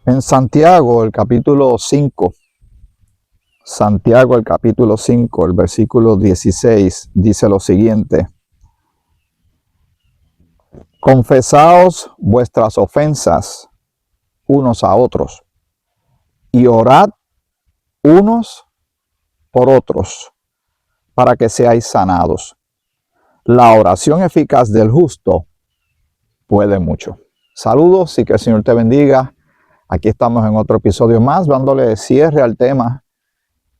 En Santiago, el capítulo 5, el versículo 16, dice lo siguiente: Confesaos vuestras ofensas unos a otros y orad unos por otros para que seáis sanados. La oración eficaz del justo puede mucho. Saludos y que el Señor te bendiga. Aquí estamos en otro episodio más, dándole cierre al tema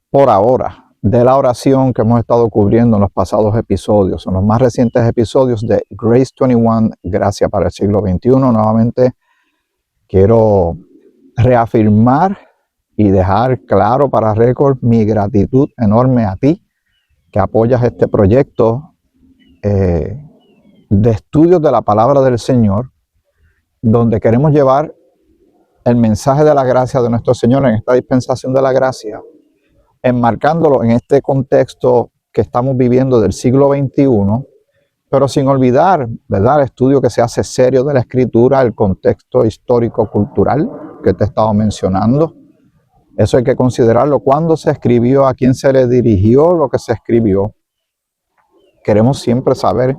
por ahora de la oración que hemos estado cubriendo en los pasados episodios, en los más recientes episodios de Grace 21, Gracia para el siglo XXI. Nuevamente quiero reafirmar y dejar claro para récord mi gratitud enorme a ti que apoyas este proyecto de estudios de la palabra del Señor, donde queremos llevar el mensaje de la gracia de nuestro Señor en esta dispensación de la gracia, enmarcándolo en este contexto que estamos viviendo del siglo XXI, pero sin olvidar, ¿verdad?, el estudio que se hace serio de la Escritura, el contexto histórico-cultural que te he estado mencionando. Eso hay que considerarlo. ¿Cuándo se escribió? ¿A quién se le dirigió lo que se escribió? Queremos siempre saber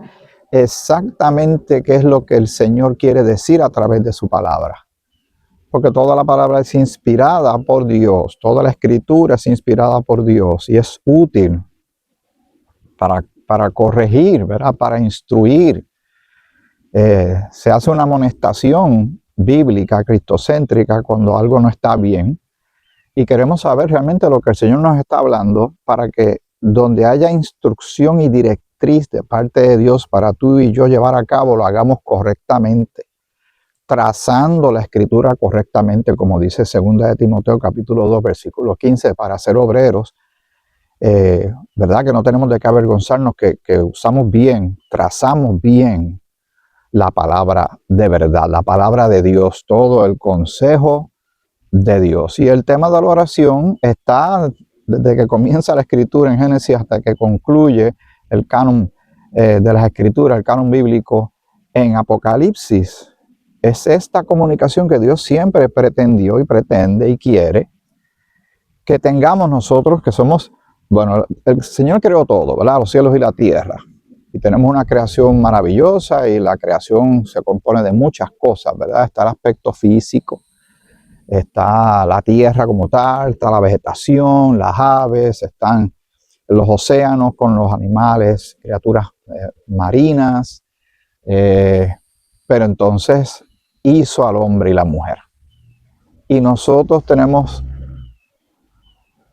exactamente qué es lo que el Señor quiere decir a través de su palabra. Porque toda la palabra es inspirada por Dios, toda la escritura es inspirada por Dios y es útil para corregir, ¿verdad?, para instruir. Se hace una amonestación bíblica, cristocéntrica, cuando algo no está bien. Y queremos saber realmente lo que el Señor nos está hablando para que donde haya instrucción y directriz de parte de Dios para tú y yo llevar a cabo, lo hagamos correctamente, trazando la escritura correctamente, como dice 2 de Timoteo capítulo 2, versículo 15, para ser obreros, ¿verdad? Que no tenemos de qué avergonzarnos, que usamos bien, trazamos bien la palabra de verdad, la palabra de Dios, todo el consejo de Dios. Y el tema de la oración está desde que comienza la escritura en Génesis hasta que concluye el canon de las escrituras, el canon bíblico en Apocalipsis. Es esta comunicación que Dios siempre pretendió y pretende y quiere que tengamos nosotros, que somos, bueno, el Señor creó todo, ¿verdad?, los cielos y la tierra. Y tenemos una creación maravillosa y la creación se compone de muchas cosas, ¿verdad? Está el aspecto físico, está la tierra como tal, está la vegetación, las aves, están los océanos con los animales, criaturas marinas, pero entonces hizo al hombre y la mujer. Y nosotros tenemos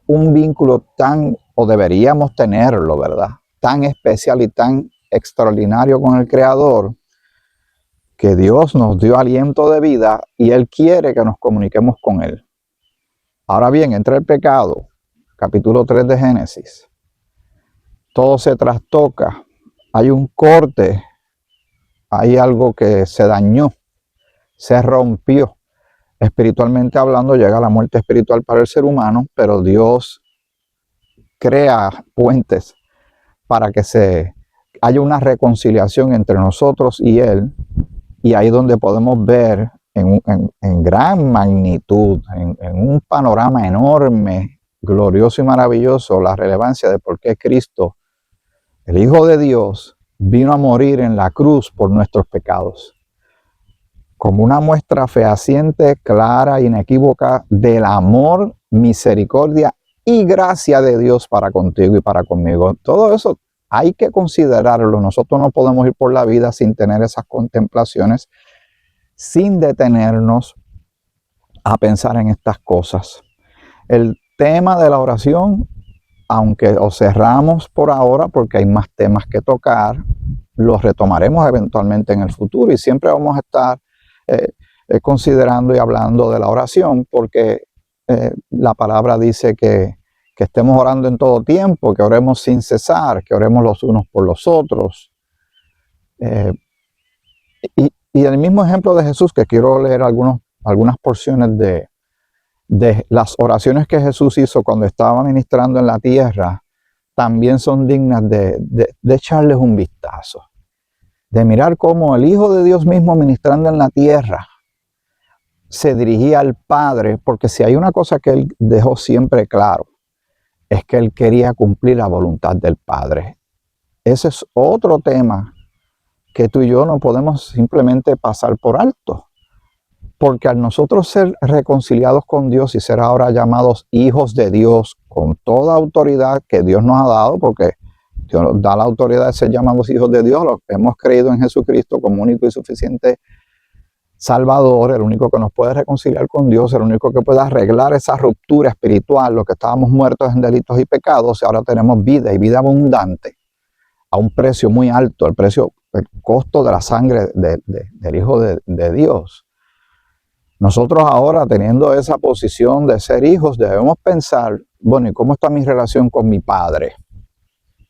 un vínculo tan, o deberíamos tenerlo, ¿verdad?, tan especial y tan extraordinario con el Creador, que Dios nos dio aliento de vida y Él quiere que nos comuniquemos con Él. Ahora bien, entra el pecado, capítulo 3 de Génesis. Todo se trastoca, hay un corte, hay algo que se dañó, se rompió. Espiritualmente hablando, llega la muerte espiritual para el ser humano, pero Dios crea puentes para que haya una reconciliación entre nosotros y Él, y ahí donde podemos ver en gran magnitud, en un panorama enorme, glorioso y maravilloso, la relevancia de por qué Cristo, el Hijo de Dios, vino a morir en la cruz por nuestros pecados, como una muestra fehaciente, clara, inequívoca del amor, misericordia y gracia de Dios para contigo y para conmigo. Todo eso hay que considerarlo. Nosotros no podemos ir por la vida sin tener esas contemplaciones, sin detenernos a pensar en estas cosas. El tema de la oración, aunque lo cerramos por ahora porque hay más temas que tocar, los retomaremos eventualmente en el futuro y siempre vamos a estar considerando y hablando de la oración, porque la palabra dice que estemos orando en todo tiempo, que oremos sin cesar, que oremos los unos por los otros. Y el mismo ejemplo de Jesús, que quiero leer algunas porciones de las oraciones que Jesús hizo cuando estaba ministrando en la tierra, también son dignas de echarles un vistazo, de mirar cómo el Hijo de Dios mismo ministrando en la tierra se dirigía al Padre, porque si hay una cosa que él dejó siempre claro, es que él quería cumplir la voluntad del Padre. Ese es otro tema que tú y yo no podemos simplemente pasar por alto. Porque al nosotros ser reconciliados con Dios y ser ahora llamados hijos de Dios con toda autoridad que Dios nos ha dado, porque Dios nos da la autoridad de ser llamados hijos de Dios, los que hemos creído en Jesucristo como único y suficiente Salvador, el único que nos puede reconciliar con Dios, el único que puede arreglar esa ruptura espiritual, los que estábamos muertos en delitos y pecados, y ahora tenemos vida y vida abundante a un precio muy alto, el costo de la sangre del Hijo de Dios. Nosotros ahora, teniendo esa posición de ser hijos, debemos pensar, bueno, ¿y cómo está mi relación con mi padre?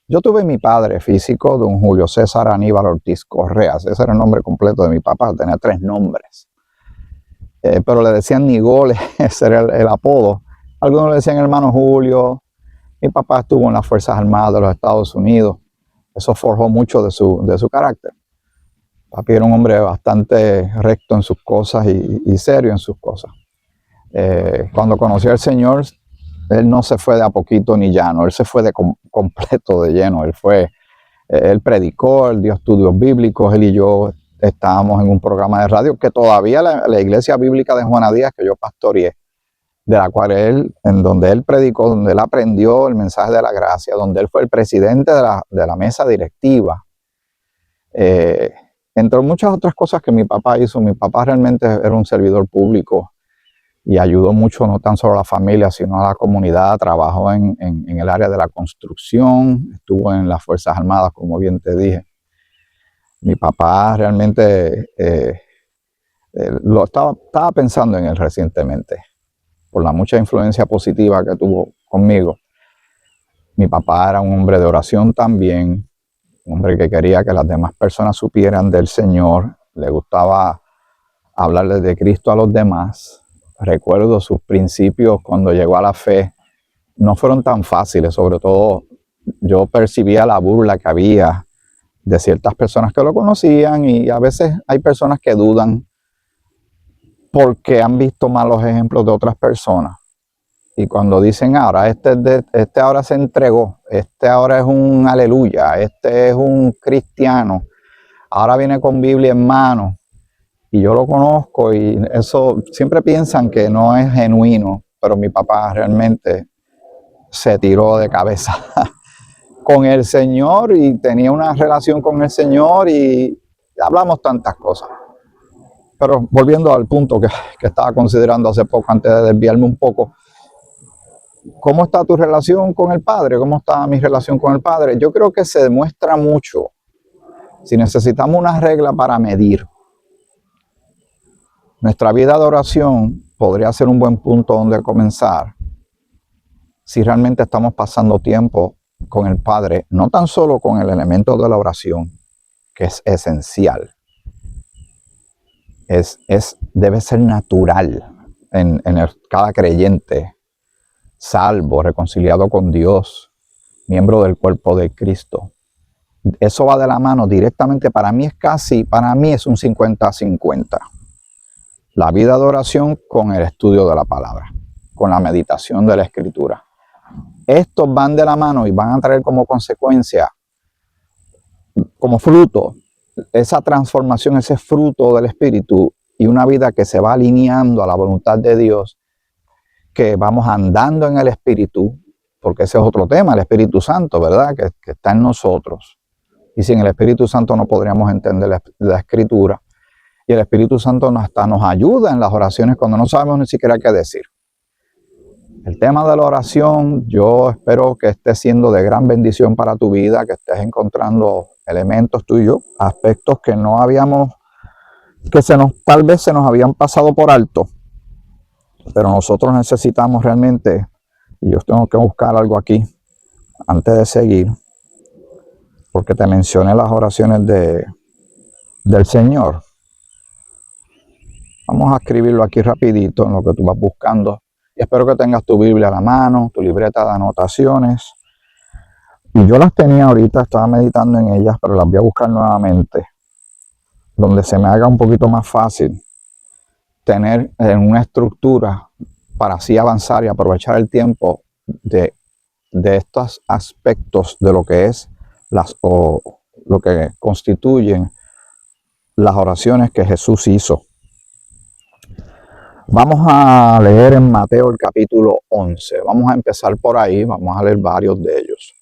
Yo tuve mi padre físico, don Julio César Aníbal Ortiz Correas. Ese era el nombre completo de mi papá, tenía 3 nombres. Pero le decían Nigole, ese era el apodo. Algunos le decían hermano Julio. Mi papá estuvo en las Fuerzas Armadas de los Estados Unidos. Eso forjó mucho de su carácter. Papi era un hombre bastante recto en sus cosas y serio en sus cosas. Cuando conoció al Señor, él no se fue de a poquito ni llano, él se fue de completo de lleno. Él predicó, él dio estudios bíblicos, él y yo estábamos en un programa de radio que todavía la Iglesia Bíblica de Juana Díaz, que yo pastoreé, de la cual en donde él predicó, donde él aprendió el mensaje de la gracia, donde él fue el presidente de la mesa directiva. Entre muchas otras cosas que mi papá hizo. Mi papá realmente era un servidor público y ayudó mucho no tan solo a la familia, sino a la comunidad. Trabajó en el área de la construcción, estuvo en las Fuerzas Armadas, como bien te dije. Mi papá realmente estaba pensando en él recientemente, por la mucha influencia positiva que tuvo conmigo. Mi papá era un hombre de oración también, un hombre que quería que las demás personas supieran del Señor, le gustaba hablarles de Cristo a los demás. Recuerdo sus principios cuando llegó a la fe, no fueron tan fáciles, sobre todo yo percibía la burla que había de ciertas personas que lo conocían, y a veces hay personas que dudan porque han visto malos ejemplos de otras personas. Y cuando dicen ahora, este ahora se entregó, este ahora es un aleluya, este es un cristiano, ahora viene con Biblia en mano, y yo lo conozco, y eso siempre piensan que no es genuino, pero mi papá realmente se tiró de cabeza con el Señor y tenía una relación con el Señor y hablamos tantas cosas. Pero volviendo al punto que estaba considerando hace poco, antes de desviarme un poco, ¿cómo está tu relación con el Padre? ¿Cómo está mi relación con el Padre? Yo creo que se demuestra mucho si necesitamos una regla para medir. Nuestra vida de oración podría ser un buen punto donde comenzar si realmente estamos pasando tiempo con el Padre, no tan solo con el elemento de la oración, que es esencial. Debe ser natural en cada creyente, salvo, reconciliado con Dios, miembro del cuerpo de Cristo. Eso va de la mano directamente. Para mí es un 50-50. La vida de oración con el estudio de la palabra, con la meditación de la Escritura. Estos van de la mano y van a traer como consecuencia, como fruto, esa transformación, ese fruto del Espíritu, y una vida que se va alineando a la voluntad de Dios, que vamos andando en el Espíritu, porque ese es otro tema, el Espíritu Santo, ¿verdad? Que está en nosotros. Y sin el Espíritu Santo no podríamos entender la Escritura. Y el Espíritu Santo hasta nos ayuda en las oraciones cuando no sabemos ni siquiera qué decir. El tema de la oración, yo espero que esté siendo de gran bendición para tu vida, que estés encontrando elementos tuyos, aspectos que no habíamos, tal vez se nos habían pasado por alto, pero nosotros necesitamos realmente, y yo tengo que buscar algo aquí antes de seguir, porque te mencioné las oraciones del Señor. Vamos a escribirlo aquí rapidito en lo que tú vas buscando. Y espero que tengas tu Biblia a la mano, tu libreta de anotaciones. Y yo las tenía ahorita, estaba meditando en ellas, pero las voy a buscar nuevamente, donde se me haga un poquito más fácil tener una estructura para así avanzar y aprovechar el tiempo de estos aspectos de lo que es lo que constituyen las oraciones que Jesús hizo. Vamos a leer en Mateo el capítulo 11. Vamos a empezar por ahí, vamos a leer varios de ellos.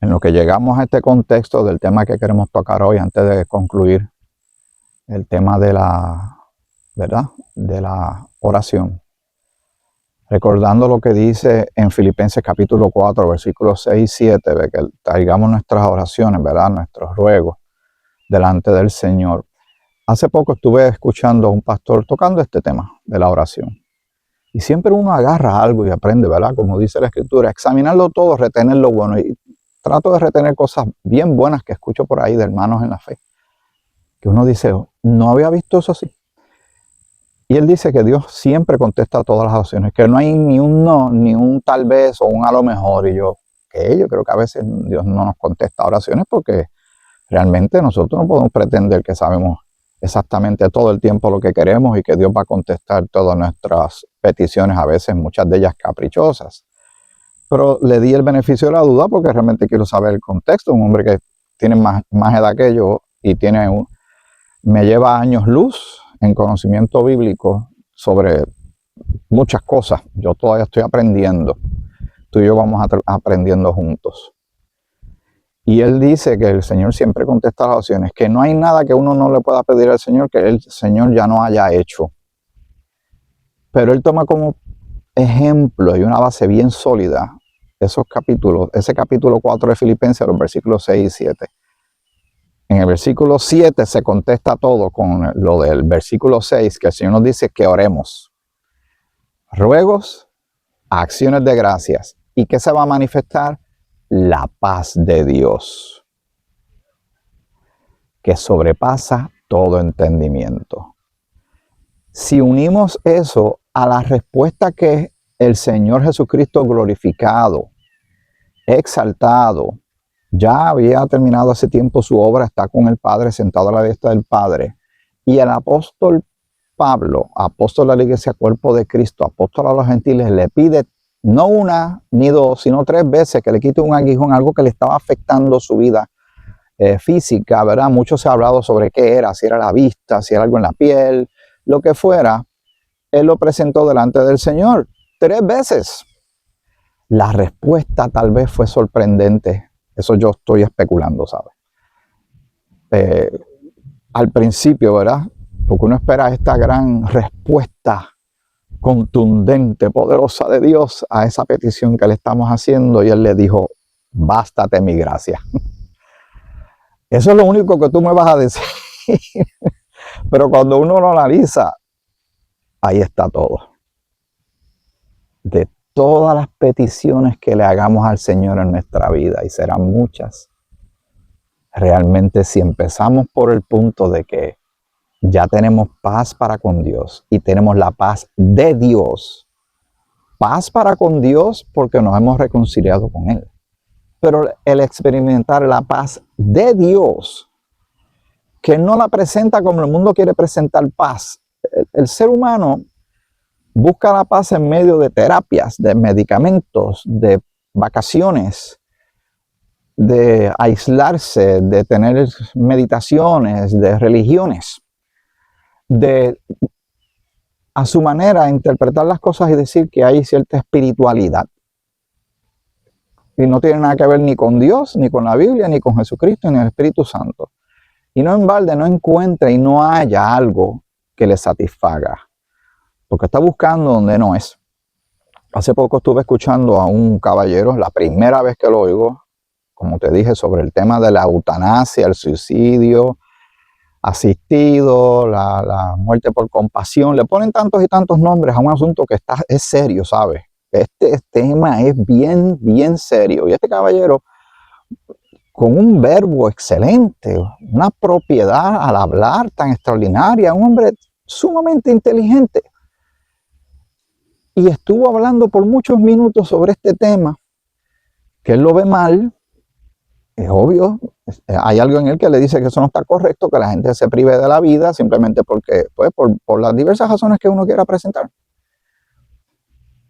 En lo que llegamos a este contexto del tema que queremos tocar hoy, antes de concluir el tema de la, ¿verdad?, de la oración. Recordando lo que dice en Filipenses capítulo 4, versículos 6 y 7, de que traigamos nuestras oraciones, ¿verdad?, nuestros ruegos delante del Señor. Hace poco estuve escuchando a un pastor tocando este tema de la oración. Y siempre uno agarra algo y aprende, ¿verdad? Como dice la Escritura, examinarlo todo, retener lo bueno. Y trato de retener cosas bien buenas que escucho por ahí de hermanos en la fe. Que uno dice, no había visto eso así. Y él dice que Dios siempre contesta todas las oraciones, que no hay ni un no, ni un tal vez o un a lo mejor. Y yo creo que a veces Dios no nos contesta oraciones porque realmente nosotros no podemos pretender que sabemos exactamente todo el tiempo lo que queremos y que Dios va a contestar todas nuestras peticiones, a veces muchas de ellas caprichosas. Pero le di el beneficio de la duda porque realmente quiero saber el contexto. Un hombre que tiene más edad que yo y me lleva años luz en conocimiento bíblico sobre muchas cosas. Yo todavía estoy aprendiendo. Tú y yo vamos aprendiendo juntos. Y él dice que el Señor siempre contesta las oraciones, que no hay nada que uno no le pueda pedir al Señor que el Señor ya no haya hecho. Pero él toma como ejemplo y una base bien sólida esos capítulos, ese capítulo 4 de Filipenses, los versículos 6 y 7. En el versículo 7 se contesta todo con lo del versículo 6, que el Señor nos dice que oremos. Ruegos, acciones de gracias. ¿Y qué se va a manifestar? La paz de Dios, que sobrepasa todo entendimiento. Si unimos eso a la respuesta que el Señor Jesucristo glorificado, exaltado, ya había terminado hace tiempo su obra, está con el Padre, sentado a la diestra del Padre, y el apóstol Pablo, apóstol de la iglesia, cuerpo de Cristo, apóstol a los gentiles, le pide no una ni dos, sino 3 veces que le quite un aguijón, algo que le estaba afectando su vida física, ¿verdad? Mucho se ha hablado sobre qué era, si era la vista, si era algo en la piel, lo que fuera. Él lo presentó delante del Señor 3 veces. La respuesta tal vez fue sorprendente. Eso yo estoy especulando, ¿sabes? Al principio, ¿verdad? Porque uno espera esta gran respuesta contundente, poderosa de Dios a esa petición que le estamos haciendo, y él le dijo, bástate mi gracia. Eso es lo único que tú me vas a decir. Pero cuando uno lo analiza, ahí está todo. De todas las peticiones que le hagamos al Señor en nuestra vida, y serán muchas, realmente si empezamos por el punto de que ya tenemos paz para con Dios y tenemos la paz de Dios. Paz para con Dios porque nos hemos reconciliado con Él. Pero el experimentar la paz de Dios, que no la presenta como el mundo quiere presentar paz. El ser humano busca la paz en medio de terapias, de medicamentos, de vacaciones, de aislarse, de tener meditaciones, de religiones, de a su manera interpretar las cosas y decir que hay cierta espiritualidad. Y no tiene nada que ver ni con Dios, ni con la Biblia, ni con Jesucristo, ni el Espíritu Santo. Y no en balde no encuentra y no haya algo que le satisfaga, porque está buscando donde no es. Hace poco estuve escuchando a un caballero, la primera vez que lo oigo, como te dije, sobre el tema de la eutanasia, el suicidio asistido, la muerte por compasión. Le ponen tantos y tantos nombres a un asunto que es serio, ¿sabes? Este tema es bien, bien serio. Y este caballero, con un verbo excelente, una propiedad al hablar tan extraordinaria, un hombre sumamente inteligente. Y estuvo hablando por muchos minutos sobre este tema, que él lo ve mal, Es obvio, hay algo en él que le dice que eso no está correcto, que la gente se prive de la vida simplemente porque, pues, por las diversas razones que uno quiera presentar.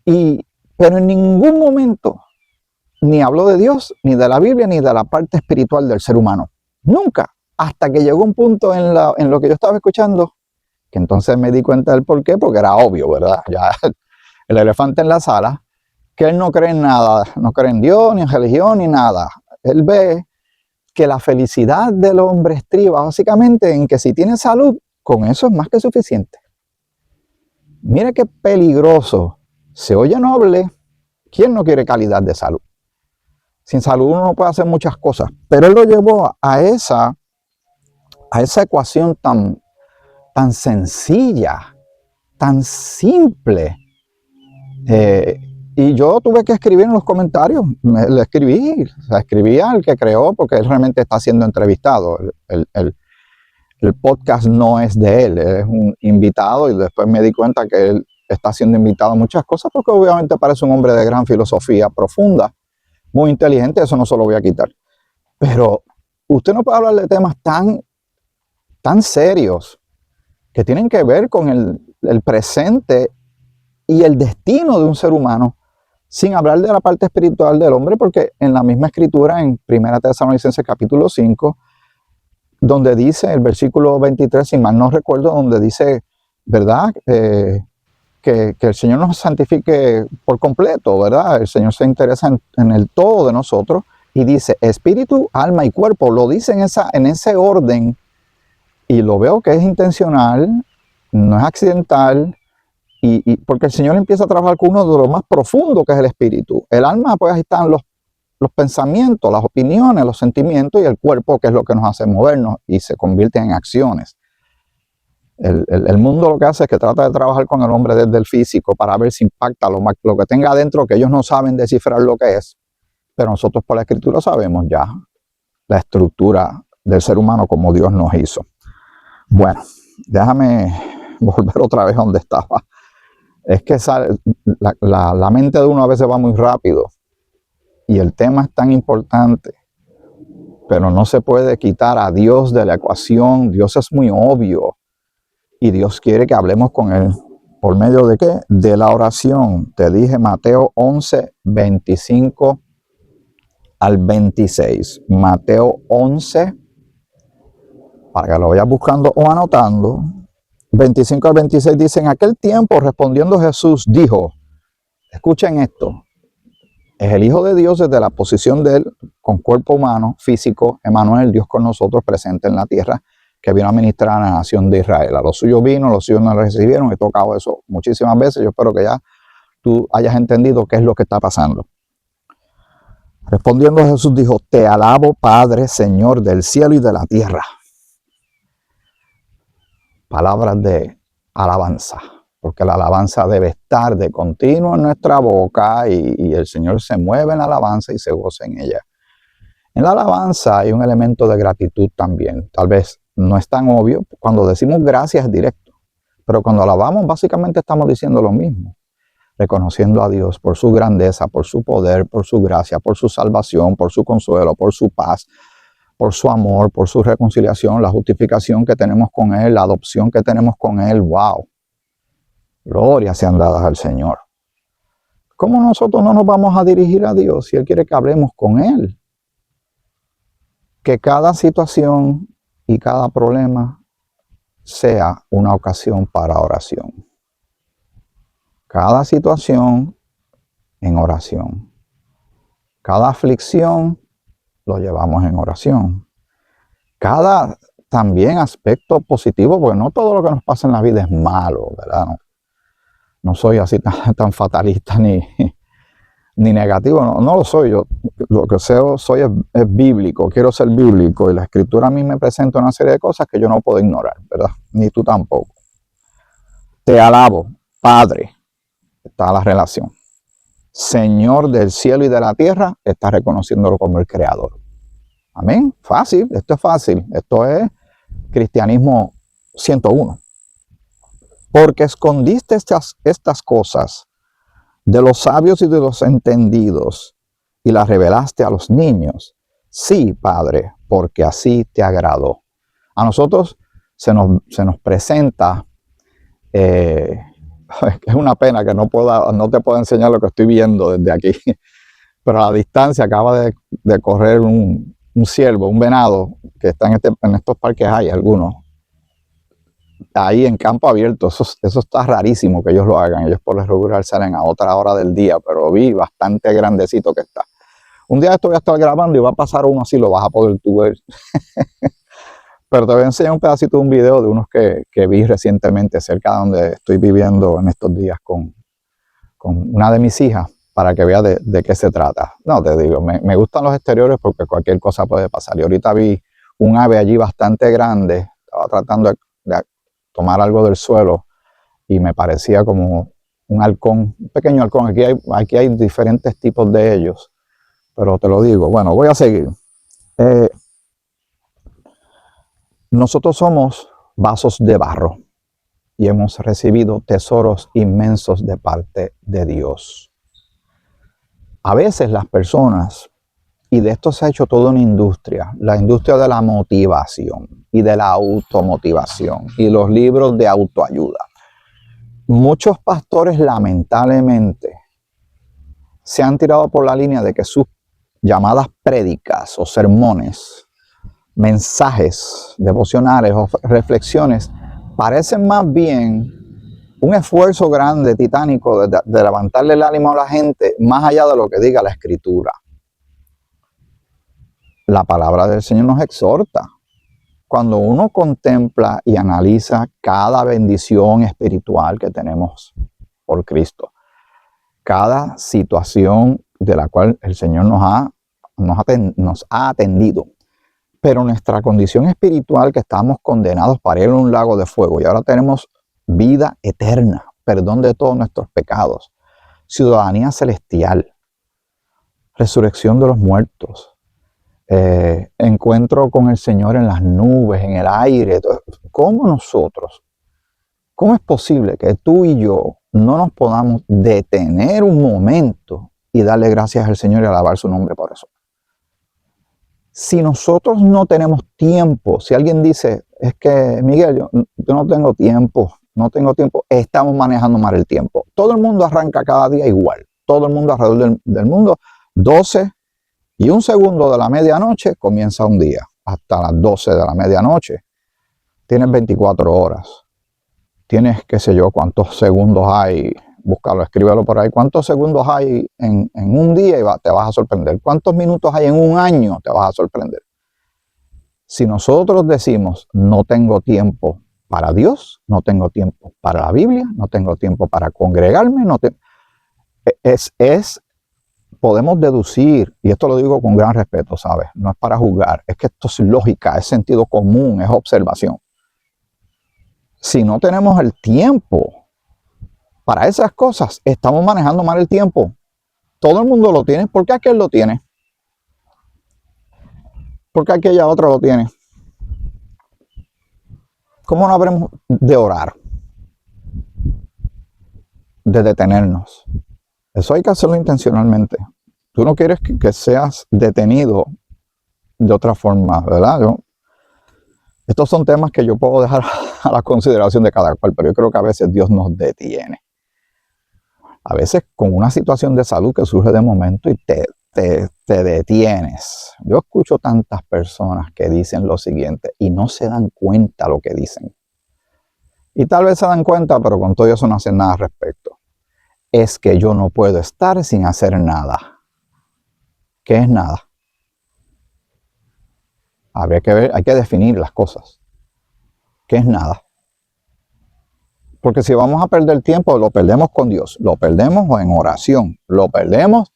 Pero en ningún momento ni habló de Dios, ni de la Biblia, ni de la parte espiritual del ser humano. Nunca. Hasta que llegó un punto en lo que yo estaba escuchando, que entonces me di cuenta del por qué, porque era obvio, ¿verdad? Ya el elefante en la sala, que él no cree en nada, no cree en Dios, ni en religión, ni nada. Él ve que la felicidad del hombre estriba básicamente en que si tiene salud, con eso es más que suficiente. Mire qué peligroso. Se oye noble. ¿Quién no quiere calidad de salud? Sin salud uno no puede hacer muchas cosas. Pero él lo llevó a esa ecuación tan sencilla, tan simple. Y yo tuve que escribir en los comentarios, le escribí al que creó, porque él realmente está siendo entrevistado. El podcast no es de él, es un invitado, y después me di cuenta que él está siendo invitado a muchas cosas, porque obviamente parece un hombre de gran filosofía profunda, muy inteligente, eso no se lo voy a quitar. Pero usted no puede hablar de temas tan serios que tienen que ver con el presente y el destino de un ser humano, sin hablar de la parte espiritual del hombre, porque en la misma escritura, en 1 Tesalonicenses capítulo 5, donde dice, el versículo 23, si mal no recuerdo, donde dice, ¿verdad? Que el Señor nos santifique por completo, ¿verdad? El Señor se interesa en el todo de nosotros, y dice espíritu, alma y cuerpo. Lo dice en ese orden, y lo veo que es intencional, no es accidental, y porque el Señor empieza a trabajar con uno de lo más profundo, que es el espíritu. El alma, pues ahí están los pensamientos, las opiniones, los sentimientos, y el cuerpo, que es lo que nos hace movernos y se convierte en acciones. El mundo lo que hace es que trata de trabajar con el hombre desde el físico para ver si impacta lo que tenga adentro, que ellos no saben descifrar lo que es, pero nosotros por la escritura sabemos ya la estructura del ser humano como Dios nos hizo. Bueno, déjame volver otra vez a donde estaba. Es que la mente de uno a veces va muy rápido, y el tema es tan importante, pero no se puede quitar a Dios de la ecuación. Dios es muy obvio, y Dios quiere que hablemos con Él. ¿Por medio de qué? De la oración. Te dije Mateo 11, 25 al 26. Mateo 11, para que lo vayas buscando o anotando. 25 al 26 dice: en aquel tiempo, respondiendo Jesús, dijo, escuchen esto, es el Hijo de Dios desde la posición de Él, con cuerpo humano, físico, Emmanuel, Dios con nosotros, presente en la tierra, que vino a ministrar a la nación de Israel. A los suyos vino, los suyos no lo recibieron. He tocado eso muchísimas veces. Yo espero que ya tú hayas entendido qué es lo que está pasando. Respondiendo Jesús dijo: te alabo, Padre, Señor del cielo y de la tierra. Palabras de alabanza, porque la alabanza debe estar de continuo en nuestra boca, y el Señor se mueve en la alabanza y se goza en ella. En la alabanza hay un elemento de gratitud también. Tal vez no es tan obvio. Cuando decimos gracias es directo, pero cuando alabamos básicamente estamos diciendo lo mismo, reconociendo a Dios por su grandeza, por su poder, por su gracia, por su salvación, por su consuelo, por su paz, por su amor, por su reconciliación, la justificación que tenemos con Él, la adopción que tenemos con Él. ¡Wow! Gloria sean dadas al Señor. ¿Cómo nosotros no nos vamos a dirigir a Dios si Él quiere que hablemos con Él? Que cada situación y cada problema sea una ocasión para oración. Cada situación en oración. Cada aflicción lo llevamos en oración. Cada también aspecto positivo, porque no todo lo que nos pasa en la vida es malo, ¿verdad? No soy así tan fatalista ni negativo, no lo soy. Yo lo que soy es bíblico, quiero ser bíblico, y la escritura a mí me presenta una serie de cosas que yo no puedo ignorar, ¿verdad? Ni tú tampoco. Te alabo, Padre, está la relación. Señor del cielo y de la tierra, está reconociéndolo como el Creador. Amén. Fácil, esto es fácil. Esto es Cristianismo 101. Porque escondiste estas cosas de los sabios y de los entendidos, y las revelaste a los niños. Sí, Padre, porque así te agradó. A nosotros se nos presenta, es una pena que no te pueda enseñar lo que estoy viendo desde aquí, pero a la distancia acaba de correr un ciervo, un venado, que está en estos parques, hay algunos, ahí en campo abierto. Eso está rarísimo que ellos lo hagan. Ellos por lo regular salen a otra hora del día, pero vi bastante grandecito que está. Un día esto voy a estar grabando y va a pasar uno así, lo vas a poder tú ver. Pero te voy a enseñar un pedacito de un video de unos que vi recientemente cerca de donde estoy viviendo en estos días con una de mis hijas, para que veas de qué se trata. No, te digo, me gustan los exteriores porque cualquier cosa puede pasar. Y ahorita vi un ave allí bastante grande, estaba tratando de tomar algo del suelo y me parecía como un halcón, un pequeño halcón. Aquí hay diferentes tipos de ellos, pero te lo digo. Bueno, voy a seguir. Nosotros somos vasos de barro y hemos recibido tesoros inmensos de parte de Dios. A veces las personas, y de esto se ha hecho toda una industria, la industria de la motivación y de la automotivación y los libros de autoayuda. Muchos pastores lamentablemente se han tirado por la línea de que sus llamadas prédicas o sermones, mensajes devocionales o reflexiones parecen más bien un esfuerzo grande, titánico, de levantarle el ánimo a la gente, más allá de lo que diga la Escritura. La palabra del Señor nos exhorta. Cuando uno contempla y analiza cada bendición espiritual que tenemos por Cristo, cada situación de la cual el Señor nos ha atendido, pero nuestra condición espiritual, que estábamos condenados para ir a un lago de fuego y ahora tenemos vida eterna, perdón de todos nuestros pecados, ciudadanía celestial, resurrección de los muertos, encuentro con el Señor en las nubes, en el aire. ¿Cómo es posible que tú y yo no nos podamos detener un momento y darle gracias al Señor y alabar su nombre por eso? Si nosotros no tenemos tiempo, si alguien dice, es que Miguel, yo no tengo tiempo, estamos manejando mal el tiempo. Todo el mundo arranca cada día igual. Todo el mundo alrededor del mundo, 12 y un segundo de la medianoche comienza un día, hasta las 12 de la medianoche. Tienes 24 horas. Tienes, qué sé yo, cuántos segundos hay. Búscalo, escríbelo por ahí. ¿Cuántos segundos hay en un día? Y te vas a sorprender. ¿Cuántos minutos hay en un año? Te vas a sorprender. Si nosotros decimos, no tengo tiempo para Dios, no tengo tiempo para la Biblia, no tengo tiempo para congregarme, podemos deducir, y esto lo digo con gran respeto, ¿sabes? No es para juzgar, es que esto es lógica, es sentido común, es observación. Si no tenemos el tiempo para esas cosas, estamos manejando mal el tiempo. Todo el mundo lo tiene. ¿Por qué aquel lo tiene? ¿Por qué aquella otra lo tiene? ¿Cómo no habremos de orar? De detenernos. Eso hay que hacerlo intencionalmente. Tú no quieres que seas detenido de otra forma, ¿verdad? Estos son temas que yo puedo dejar a la consideración de cada cual, pero yo creo que a veces Dios nos detiene. A veces con una situación de salud que surge de momento y te detienes. Yo escucho tantas personas que dicen lo siguiente y no se dan cuenta lo que dicen. Y tal vez se dan cuenta, pero con todo eso no hacen nada al respecto. Es que yo no puedo estar sin hacer nada. ¿Qué es nada? Habría que ver, hay que definir las cosas. ¿Qué es nada? Porque si vamos a perder tiempo, lo perdemos con Dios, lo perdemos en oración, lo perdemos,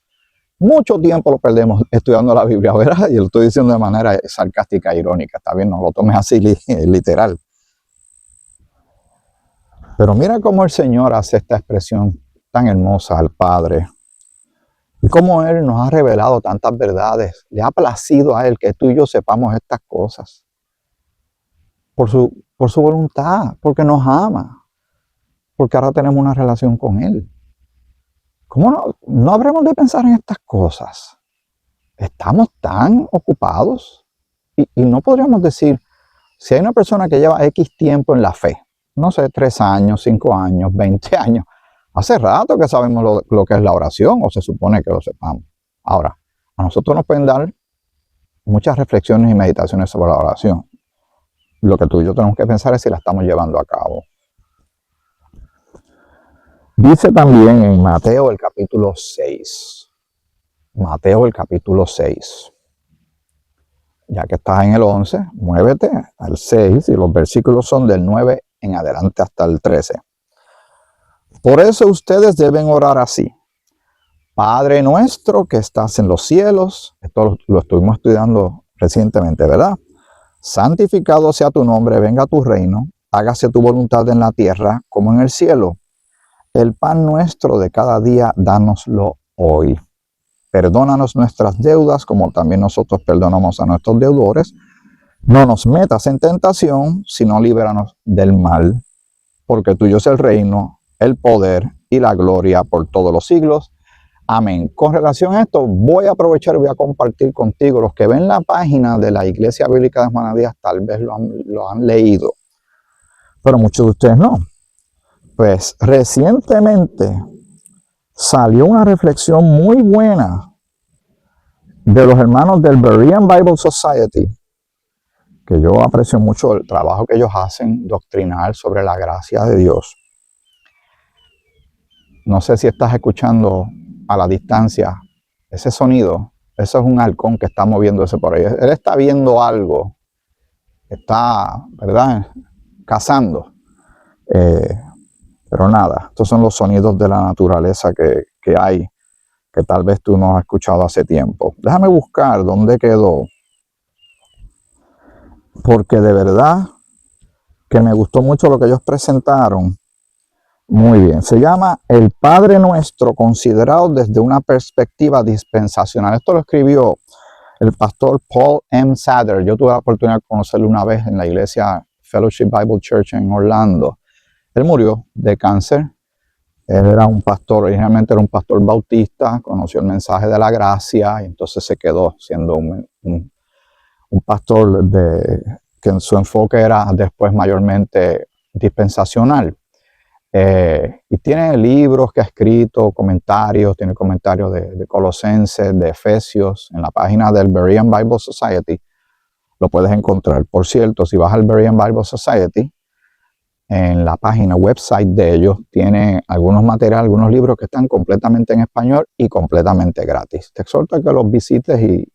mucho tiempo lo perdemos estudiando la Biblia, ¿verdad? Y lo estoy diciendo de manera sarcástica e irónica, está bien, no lo tomes así literal. Pero mira cómo el Señor hace esta expresión tan hermosa al Padre. Y cómo Él nos ha revelado tantas verdades. Le ha placido a Él que tú y yo sepamos estas cosas. Por su voluntad, porque nos ama. Porque ahora tenemos una relación con Él. ¿Cómo no habremos de pensar en estas cosas? estamos tan ocupados y no podríamos decir, si hay una persona que lleva X tiempo en la fe, no sé, 3 años, 5 años, 20 años, hace rato que sabemos lo que es la oración, o se supone que lo sepamos. Ahora, a nosotros nos pueden dar muchas reflexiones y meditaciones sobre la oración. Lo que tú y yo tenemos que pensar es si la estamos llevando a cabo. Dice también en Mateo el capítulo 6. Mateo el capítulo 6. Ya que estás en el 11, muévete al 6 y los versículos son del 9 en adelante hasta el 13. Por eso ustedes deben orar así. Padre nuestro que estás en los cielos, esto lo estuvimos estudiando recientemente, ¿verdad? Santificado sea tu nombre, venga tu reino, hágase tu voluntad en la tierra como en el cielo. El pan nuestro de cada día, dánoslo hoy. Perdónanos nuestras deudas como también nosotros perdonamos a nuestros deudores. No nos metas en tentación, sino líbranos del mal. Porque tuyo es el reino, el poder y la gloria por todos los siglos. Amén. Con relación a esto, voy a aprovechar y voy a compartir contigo. Los que ven la página de la Iglesia Bíblica de Juana Díaz tal vez lo han leído, pero muchos de ustedes no. Pues recientemente salió una reflexión muy buena de los hermanos del Berean Bible Society, que yo aprecio mucho el trabajo que ellos hacen doctrinal sobre la gracia de Dios. No sé si estás escuchando a la distancia ese sonido. Eso es un halcón que está moviéndose por ahí. Él está viendo algo, está, ¿verdad?, cazando. Pero nada, estos son los sonidos de la naturaleza que hay, que tal vez tú no has escuchado hace tiempo. Déjame buscar dónde quedó, porque de verdad que me gustó mucho lo que ellos presentaron. Muy bien, se llama El Padre Nuestro considerado desde una perspectiva dispensacional. Esto lo escribió el pastor Paul M. Sadler. Yo tuve la oportunidad de conocerlo una vez en la iglesia Fellowship Bible Church en Orlando. Él murió de cáncer. Él era un pastor, originalmente era un pastor bautista, conoció el mensaje de la gracia y entonces se quedó siendo un pastor que en su enfoque era después mayormente dispensacional. Y tiene libros que ha escrito, comentarios, tiene comentarios de Colosenses, de Efesios, en la página del Berean Bible Society, lo puedes encontrar. Por cierto, si vas al Berean Bible Society, en la página website de ellos, tiene algunos materiales, algunos libros que están completamente en español y completamente gratis. Te exhorto a que los visites y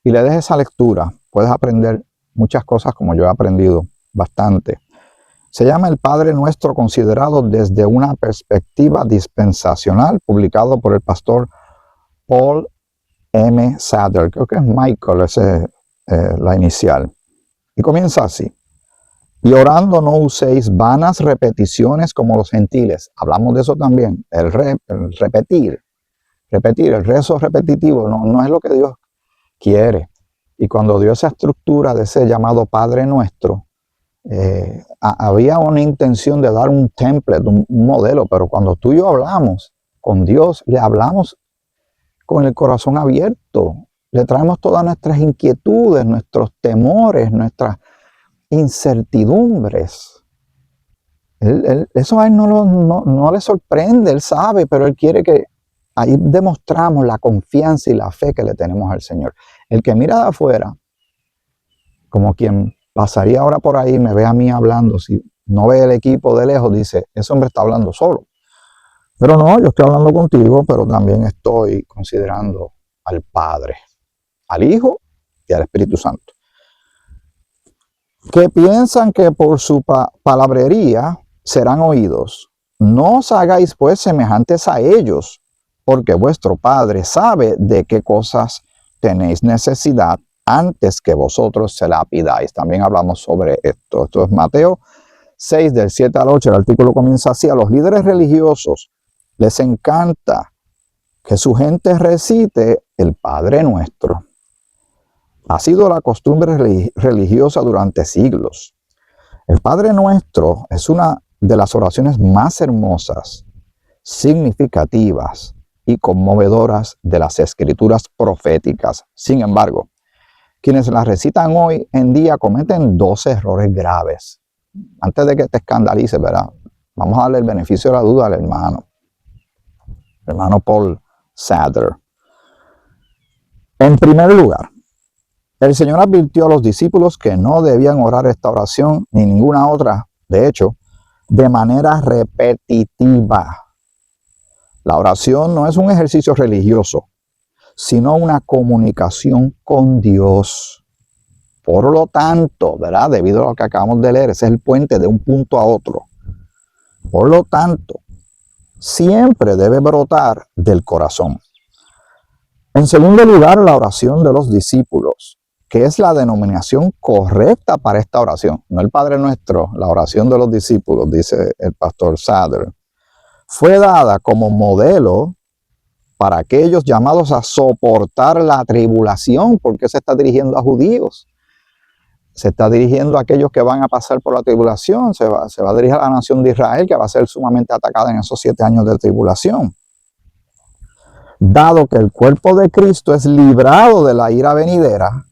le des esa lectura. Puedes aprender muchas cosas como yo he aprendido bastante. Se llama El Padre Nuestro considerado desde una perspectiva dispensacional, publicado por el pastor Paul M. Sadler. Creo que es Michael, esa es la inicial. Y comienza así. Y orando no uséis vanas repeticiones como los gentiles. Hablamos de eso también. El repetir, el rezo repetitivo no es lo que Dios quiere. Y cuando dio esa estructura de ese llamado Padre Nuestro, había una intención de dar un template, un modelo, pero cuando tú y yo hablamos con Dios, le hablamos con el corazón abierto, le traemos todas nuestras inquietudes, nuestros temores, nuestras incertidumbres. Eso a él no le sorprende, él sabe, pero él quiere que ahí demostramos la confianza y la fe que le tenemos al Señor. El que mira de afuera, como quien pasaría ahora por ahí, me ve a mí hablando, si no ve el equipo de lejos, dice, ese hombre está hablando solo. Pero no, yo estoy hablando contigo, pero también estoy considerando al Padre, al Hijo y al Espíritu Santo, que piensan que por su palabrería serán oídos. No os hagáis pues semejantes a ellos, porque vuestro Padre sabe de qué cosas tenéis necesidad antes que vosotros se la pidáis. También hablamos sobre esto. Esto es Mateo 6, del 7 al 8. El artículo comienza así. A los líderes religiosos les encanta que su gente recite el Padre Nuestro. Ha sido la costumbre religiosa durante siglos. El Padre Nuestro es una de las oraciones más hermosas, significativas y conmovedoras de las escrituras proféticas. Sin embargo, quienes las recitan hoy en día cometen dos errores graves. Antes de que te escandalices, ¿verdad? Vamos a darle el beneficio de la duda al hermano Paul Sadler. En primer lugar, el Señor advirtió a los discípulos que no debían orar esta oración ni ninguna otra, de hecho, de manera repetitiva. La oración no es un ejercicio religioso, sino una comunicación con Dios. Por lo tanto, ¿verdad? Debido a lo que acabamos de leer, ese es el puente de un punto a otro. Por lo tanto, siempre debe brotar del corazón. En segundo lugar, la oración de los discípulos, que es la denominación correcta para esta oración. No el Padre Nuestro, la oración de los discípulos, dice el pastor Sadler, fue dada como modelo para aquellos llamados a soportar la tribulación, porque se está dirigiendo a judíos. Se está dirigiendo a aquellos que van a pasar por la tribulación, se va a dirigir a la nación de Israel, que va a ser sumamente atacada en esos 7 años de tribulación. Dado que el cuerpo de Cristo es librado de la ira venidera,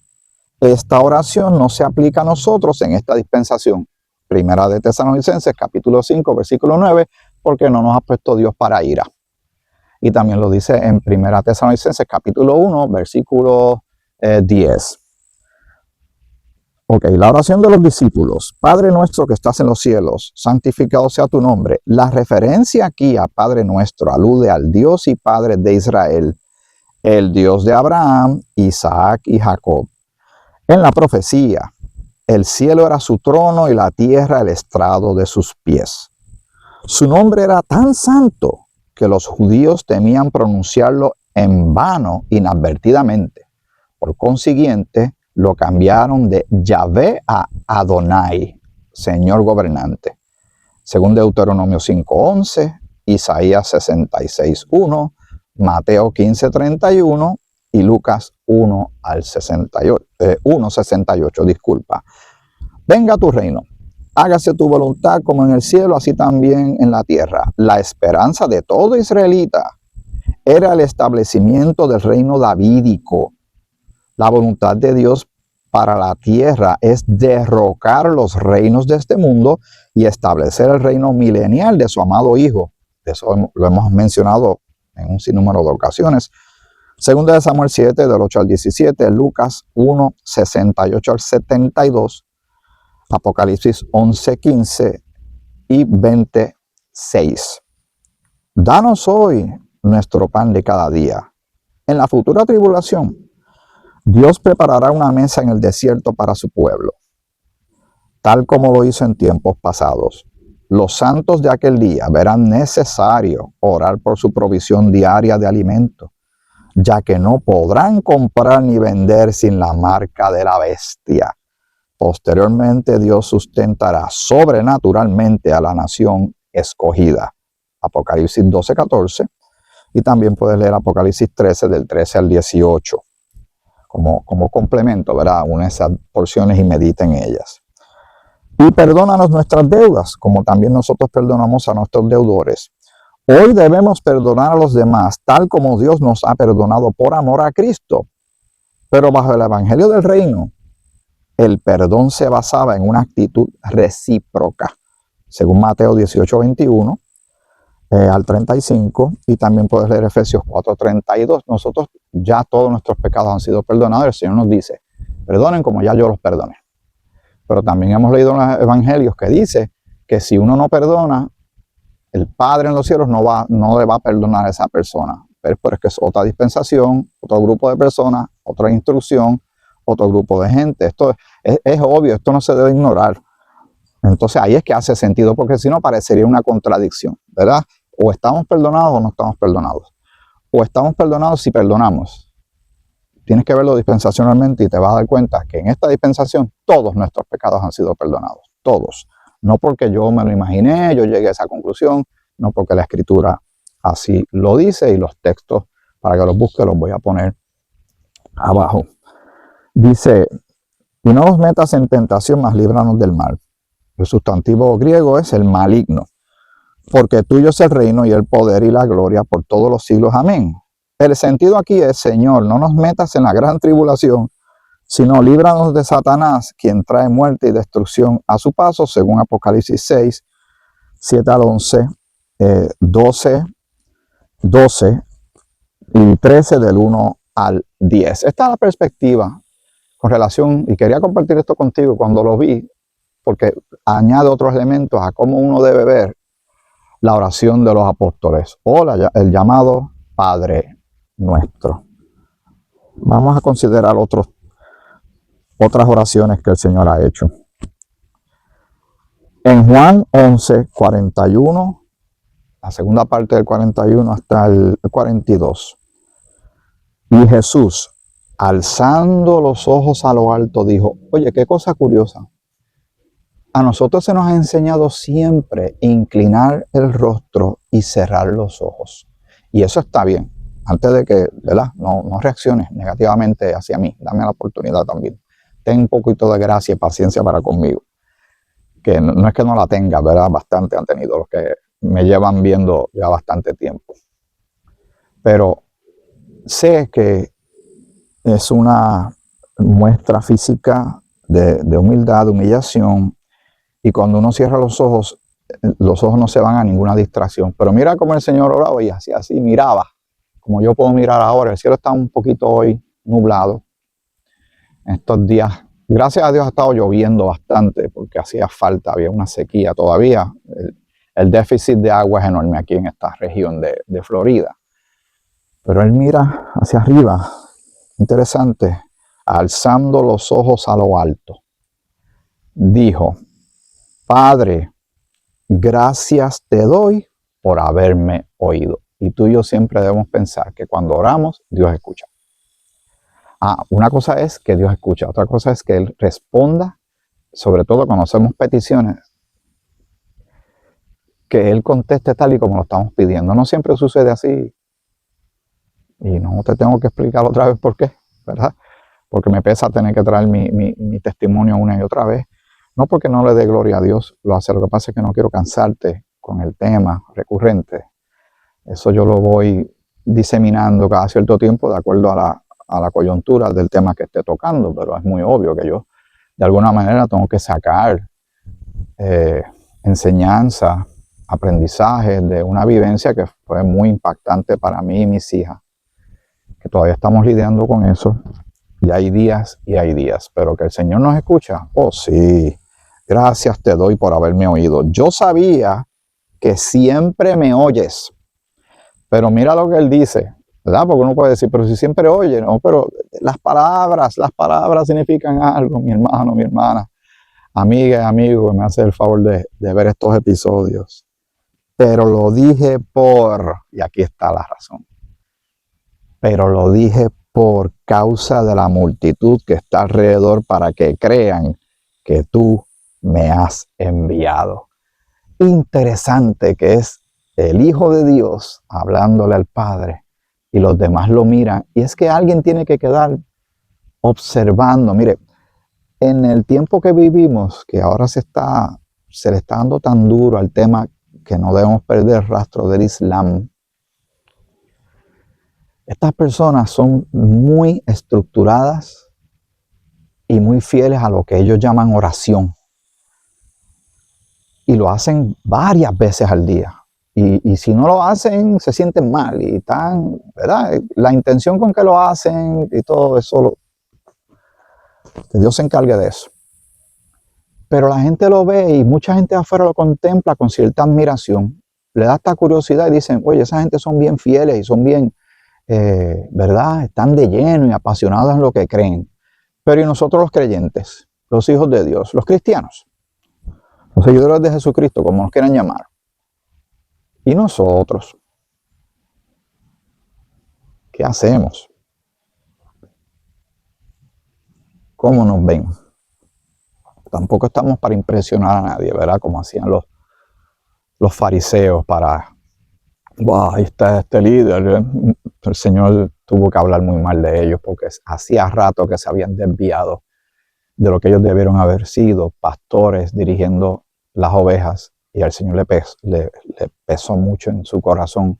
esta oración no se aplica a nosotros en esta dispensación. Primera de Tesalonicenses, capítulo 5, versículo 9, porque no nos ha puesto Dios para ira. Y también lo dice en Primera Tesalonicenses, capítulo 1, versículo 10. Ok, la oración de los discípulos. Padre nuestro que estás en los cielos, santificado sea tu nombre. La referencia aquí a Padre nuestro alude al Dios y Padre de Israel, el Dios de Abraham, Isaac y Jacob. En la profecía, el cielo era su trono y la tierra el estrado de sus pies. Su nombre era tan santo que los judíos temían pronunciarlo en vano inadvertidamente. Por consiguiente, lo cambiaron de Yahvé a Adonai, Señor gobernante. Según Deuteronomio 5:11, Isaías 66:1, Mateo 15:31 y Lucas 1:68, disculpa. Venga tu reino, hágase tu voluntad como en el cielo, así también en la tierra. La esperanza de todo israelita era el establecimiento del reino davídico. La voluntad de Dios para la tierra es derrocar los reinos de este mundo y establecer el reino milenial de su amado Hijo. Eso lo hemos mencionado en un sinnúmero de ocasiones. Segunda de Samuel 7, del 8 al 17, Lucas 1, 68 al 72, Apocalipsis 11, 15 y 26. Danos hoy nuestro pan de cada día. En la futura tribulación, Dios preparará una mesa en el desierto para su pueblo, tal como lo hizo en tiempos pasados. Los santos de aquel día verán necesario orar por su provisión diaria de alimento, ya que no podrán comprar ni vender sin la marca de la bestia. Posteriormente, Dios sustentará sobrenaturalmente a la nación escogida. Apocalipsis 12:14, y también puedes leer Apocalipsis 13, del 13 al 18. Como complemento, ¿verdad? Une esas porciones y medita en ellas. Y perdónanos nuestras deudas, como también nosotros perdonamos a nuestros deudores. Hoy debemos perdonar a los demás, tal como Dios nos ha perdonado por amor a Cristo. Pero bajo el evangelio del reino, el perdón se basaba en una actitud recíproca, según Mateo 18:21 al 35, y también puedes leer Efesios 4:32. Nosotros ya todos nuestros pecados han sido perdonados. El Señor nos dice, perdonen como ya yo los perdoné. Pero también hemos leído en los evangelios que dice que si uno no perdona, el Padre en los cielos no le va a perdonar a esa persona. Pero es que es otra dispensación, otro grupo de personas, otra instrucción, otro grupo de gente. Esto es obvio, esto no se debe ignorar. Entonces ahí es que hace sentido, porque si no parecería una contradicción, ¿verdad? O estamos perdonados o no estamos perdonados. O estamos perdonados si perdonamos. Tienes que verlo dispensacionalmente y te vas a dar cuenta que en esta dispensación todos nuestros pecados han sido perdonados. Todos. No porque yo me lo imaginé, yo llegué a esa conclusión, no porque la Escritura así lo dice, y los textos, para que los busque, los voy a poner abajo. Dice, y no nos metas en tentación, mas líbranos del mal. El sustantivo griego es el maligno. porque tuyo es el reino y el poder y la gloria por todos los siglos. Amén. El sentido aquí es, Señor, no nos metas en la gran tribulación, sino líbranos de Satanás, quien trae muerte y destrucción a su paso, según Apocalipsis 6, 7 al 11, 12 y 13 del 1 al 10. Esta es la perspectiva con relación, y quería compartir esto contigo cuando lo vi, porque añade otros elementos a cómo uno debe ver la oración de los apóstoles o el llamado Padre Nuestro. Vamos a considerar otras oraciones que el Señor ha hecho. En Juan 11, 41, la segunda parte del 41 hasta el 42. Y Jesús, alzando los ojos a lo alto, dijo, oye, qué cosa curiosa. A nosotros se nos ha enseñado siempre inclinar el rostro y cerrar los ojos. Y eso está bien. Antes de que, ¿verdad? No reacciones negativamente hacia mí. Dame la oportunidad también. Ten un poquito de gracia y paciencia para conmigo. Que no es que no la tenga, ¿verdad? Bastante han tenido los que me llevan viendo ya bastante tiempo. Pero sé que es una muestra física de humildad, de humillación. Y cuando uno cierra los ojos no se van a ninguna distracción. Pero mira cómo el Señor oraba y así miraba. Como yo puedo mirar ahora, el cielo está un poquito hoy nublado. Estos días, gracias a Dios, ha estado lloviendo bastante porque hacía falta, había una sequía todavía. El déficit de agua es enorme aquí en esta región de Florida. Pero él mira hacia arriba, interesante, alzando los ojos a lo alto. Dijo, Padre, gracias te doy por haberme oído. Y tú y yo siempre debemos pensar que cuando oramos, Dios escucha. Una cosa es que Dios escucha, otra cosa es que Él responda, sobre todo cuando hacemos peticiones, que Él conteste tal y como lo estamos pidiendo. No siempre sucede así. Y no te tengo que explicar otra vez por qué, ¿verdad? Porque me pesa tener que traer mi testimonio una y otra vez. No porque no le dé gloria a Dios, lo hace. Lo que pasa es que no quiero cansarte con el tema recurrente. Eso yo lo voy diseminando cada cierto tiempo de acuerdo a la coyuntura del tema que esté tocando, pero es muy obvio que yo de alguna manera tengo que sacar enseñanza, aprendizaje de una vivencia que fue muy impactante para mí y mis hijas, que todavía estamos lidiando con eso. Y hay días, pero que el Señor nos escucha. Oh, sí, gracias te doy por haberme oído. Yo sabía que siempre me oyes, pero mira lo que Él dice, ¿verdad? Porque uno puede decir, pero si siempre oye, no, pero las palabras significan algo, mi hermano, mi hermana, amiga y amigo, que me hace el favor de ver estos episodios. Pero lo dije y aquí está la razón, pero lo dije por causa de la multitud que está alrededor para que crean que tú me has enviado. Interesante que es el Hijo de Dios hablándole al Padre y los demás lo miran. Y es que alguien tiene que quedar observando. Mire, en el tiempo que vivimos, que ahora se le está dando tan duro al tema que no debemos perder el rastro del Islam. Estas personas son muy estructuradas y muy fieles a lo que ellos llaman oración. Y lo hacen varias veces al día. Y si no lo hacen, se sienten mal. Y están, ¿verdad? La intención con que lo hacen y todo eso, que Dios se encargue de eso. Pero la gente lo ve y mucha gente afuera lo contempla con cierta admiración. Le da esta curiosidad y dicen, oye, esa gente son bien fieles y son bien, ¿verdad? Están de lleno y apasionados en lo que creen. Pero ¿y nosotros los creyentes, los hijos de Dios, los cristianos, los seguidores de Jesucristo, como nos quieran llamar? ¿Y nosotros? ¿Qué hacemos? ¿Cómo nos ven? Tampoco estamos para impresionar a nadie, ¿verdad? Como hacían los fariseos para, wow, ahí está este líder. El Señor tuvo que hablar muy mal de ellos porque hacía rato que se habían desviado de lo que ellos debieron haber sido, pastores dirigiendo las ovejas, y al Señor le pesó mucho en su corazón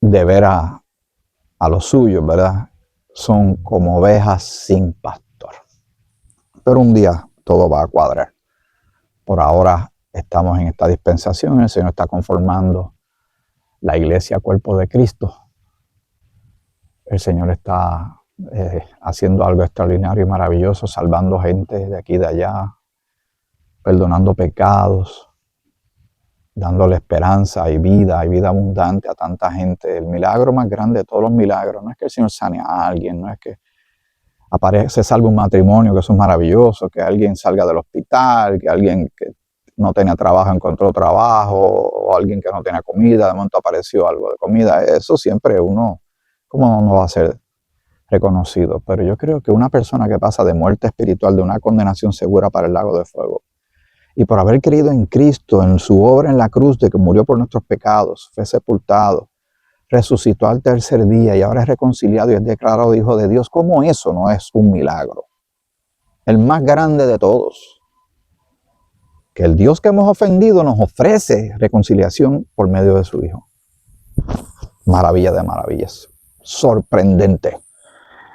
de ver a los suyos, ¿verdad? Son como ovejas sin pastor. Pero un día todo va a cuadrar. Por ahora estamos en esta dispensación, el Señor está conformando la iglesia, cuerpo de Cristo. El Señor está haciendo algo extraordinario y maravilloso, salvando gente de aquí y de allá, perdonando pecados, dándole esperanza y vida abundante a tanta gente. El milagro más grande de todos los milagros no es que el Señor sane a alguien, no es que se salve un matrimonio, que eso es maravilloso, que alguien salga del hospital, que alguien que no tenía trabajo encontró trabajo, o alguien que no tenía comida, de momento apareció algo de comida. Eso siempre uno, ¿cómo no va a ser reconocido? Pero yo creo que una persona que pasa de muerte espiritual, de una condenación segura para el lago de fuego, y por haber creído en Cristo, en su obra en la cruz, de que murió por nuestros pecados, fue sepultado, resucitó al tercer día y ahora es reconciliado y es declarado hijo de Dios, ¿cómo eso no es un milagro? El más grande de todos. Que el Dios que hemos ofendido nos ofrece reconciliación por medio de su Hijo. Maravilla de maravillas. Sorprendente.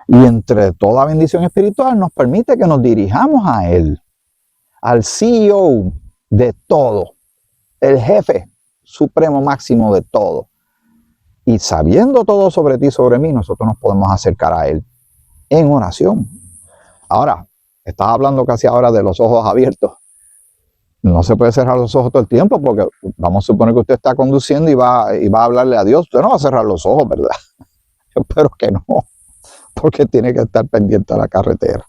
Y entre toda bendición espiritual nos permite que nos dirijamos a Él, al CEO de todo, el jefe supremo máximo de todo. Y sabiendo todo sobre ti y sobre mí, nosotros nos podemos acercar a Él en oración. Ahora, estaba hablando casi ahora de los ojos abiertos. No se puede cerrar los ojos todo el tiempo, porque vamos a suponer que usted está conduciendo y va a hablarle a Dios. Usted no va a cerrar los ojos, ¿verdad? Yo espero que no, porque tiene que estar pendiente a la carretera.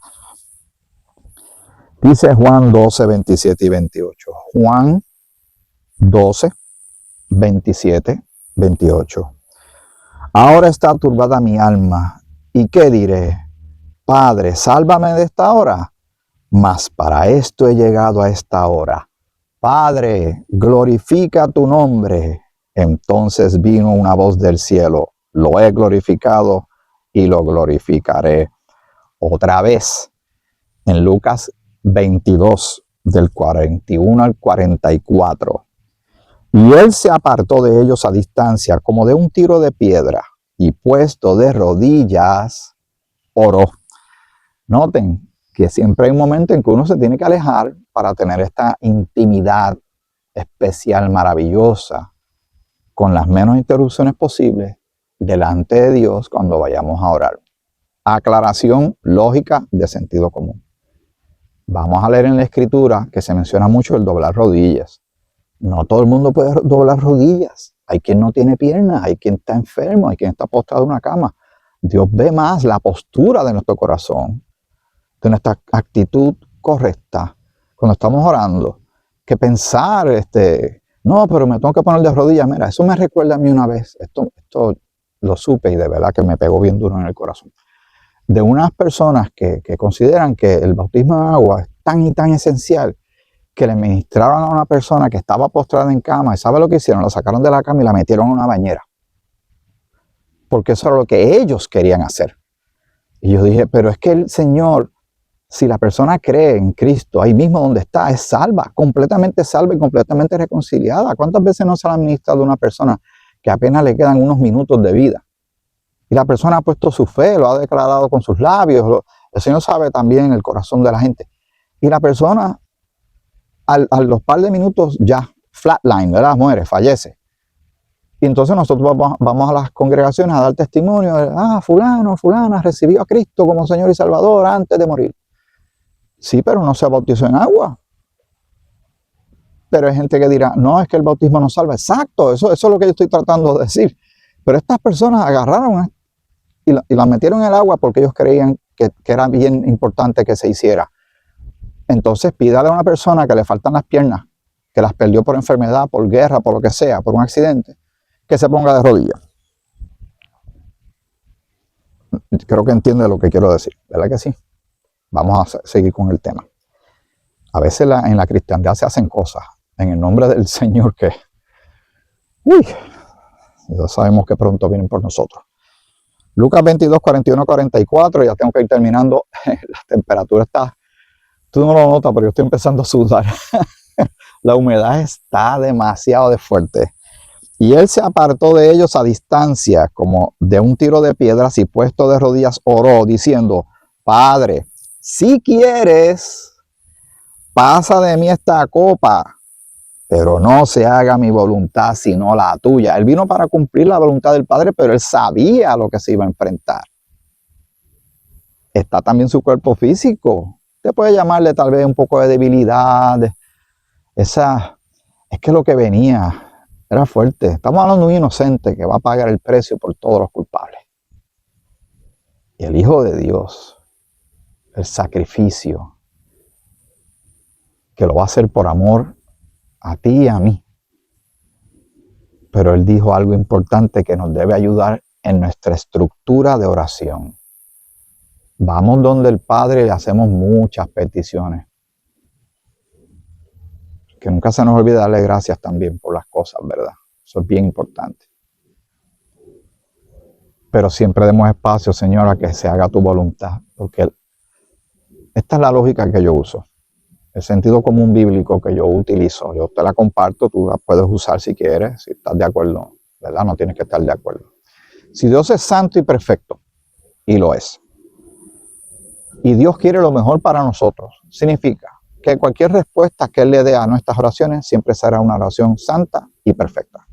Dice Juan 12, 27 y 28. Juan 12, 27, 28. Ahora está turbada mi alma, ¿y qué diré? Padre, sálvame de esta hora. Mas para esto he llegado a esta hora. Padre, glorifica tu nombre. Entonces vino una voz del cielo. Lo he glorificado y lo glorificaré otra vez. En Lucas 22, del 41 al 44. Y él se apartó de ellos a distancia, como de un tiro de piedra, y puesto de rodillas, oró. Noten que siempre hay un momento en que uno se tiene que alejar para tener esta intimidad especial, maravillosa, con las menos interrupciones posibles, delante de Dios cuando vayamos a orar. Aclaración lógica de sentido común. Vamos a leer en la Escritura que se menciona mucho el doblar rodillas. No todo el mundo puede doblar rodillas. Hay quien no tiene piernas, hay quien está enfermo, hay quien está postrado en una cama. Dios ve más la postura de nuestro corazón, de nuestra actitud correcta cuando estamos orando, que pensar, no, pero me tengo que poner de rodillas. Mira, eso me recuerda a mí una vez, esto lo supe y de verdad que me pegó bien duro en el corazón, de unas personas que consideran que el bautismo en agua es tan y tan esencial, que le ministraron a una persona que estaba postrada en cama, y ¿sabe lo que hicieron? La sacaron de la cama y la metieron en una bañera, porque eso era lo que ellos querían hacer. Y yo dije, pero es que el Señor, si la persona cree en Cristo, ahí mismo donde está, es salva y completamente reconciliada. ¿Cuántas veces no se le ha ministrado a una persona que apenas le quedan unos minutos de vida? Y la persona ha puesto su fe, lo ha declarado con sus labios. El Señor sabe también el corazón de la gente. Y la persona, a los par de minutos, ya, flatline, ¿verdad? Muere, fallece. Y entonces nosotros vamos a las congregaciones a dar testimonio de, fulano, fulana recibió a Cristo como Señor y Salvador antes de morir. Sí, pero no se bautizó en agua. Pero hay gente que dirá, no, es que el bautismo no salva. Exacto, eso es lo que yo estoy tratando de decir. Pero estas personas agarraron y la metieron en el agua porque ellos creían que era bien importante que se hiciera. Entonces pídale a una persona que le faltan las piernas, que las perdió por enfermedad, por guerra, por lo que sea, por un accidente, que se ponga de rodillas. Creo que entiende lo que quiero decir, ¿verdad que sí? Vamos a seguir con el tema. A veces en la cristiandad se hacen cosas en el nombre del Señor que, ya sabemos que pronto vienen por nosotros. Lucas 22, 41, 44, ya tengo que ir terminando. La temperatura está, tú no lo notas, pero yo estoy empezando a sudar. La humedad está demasiado de fuerte. Y él se apartó de ellos a distancia, como de un tiro de piedras, y puesto de rodillas oró, diciendo: Padre, si quieres, pasa de mí esta copa, pero no se haga mi voluntad sino la tuya. Él vino para cumplir la voluntad del Padre, pero él sabía a lo que se iba a enfrentar. Está también su cuerpo físico. Usted puede llamarle tal vez un poco de debilidad. Es que lo que venía era fuerte. Estamos hablando de un inocente que va a pagar el precio por todos los culpables. Y el Hijo de Dios, el sacrificio, que lo va a hacer por amor a ti y a mí. Pero él dijo algo importante que nos debe ayudar en nuestra estructura de oración. Vamos donde el Padre y le hacemos muchas peticiones. Que nunca se nos olvide darle gracias también por las cosas, ¿verdad? Eso es bien importante. Pero siempre demos espacio, Señor, a que se haga tu voluntad. Porque esta es la lógica que yo uso. El sentido común bíblico que yo utilizo. Yo te la comparto, tú la puedes usar si quieres, si estás de acuerdo, ¿verdad? No tienes que estar de acuerdo. Si Dios es santo y perfecto, y lo es, y Dios quiere lo mejor para nosotros, significa que cualquier respuesta que Él le dé a nuestras oraciones siempre será una oración santa y perfecta.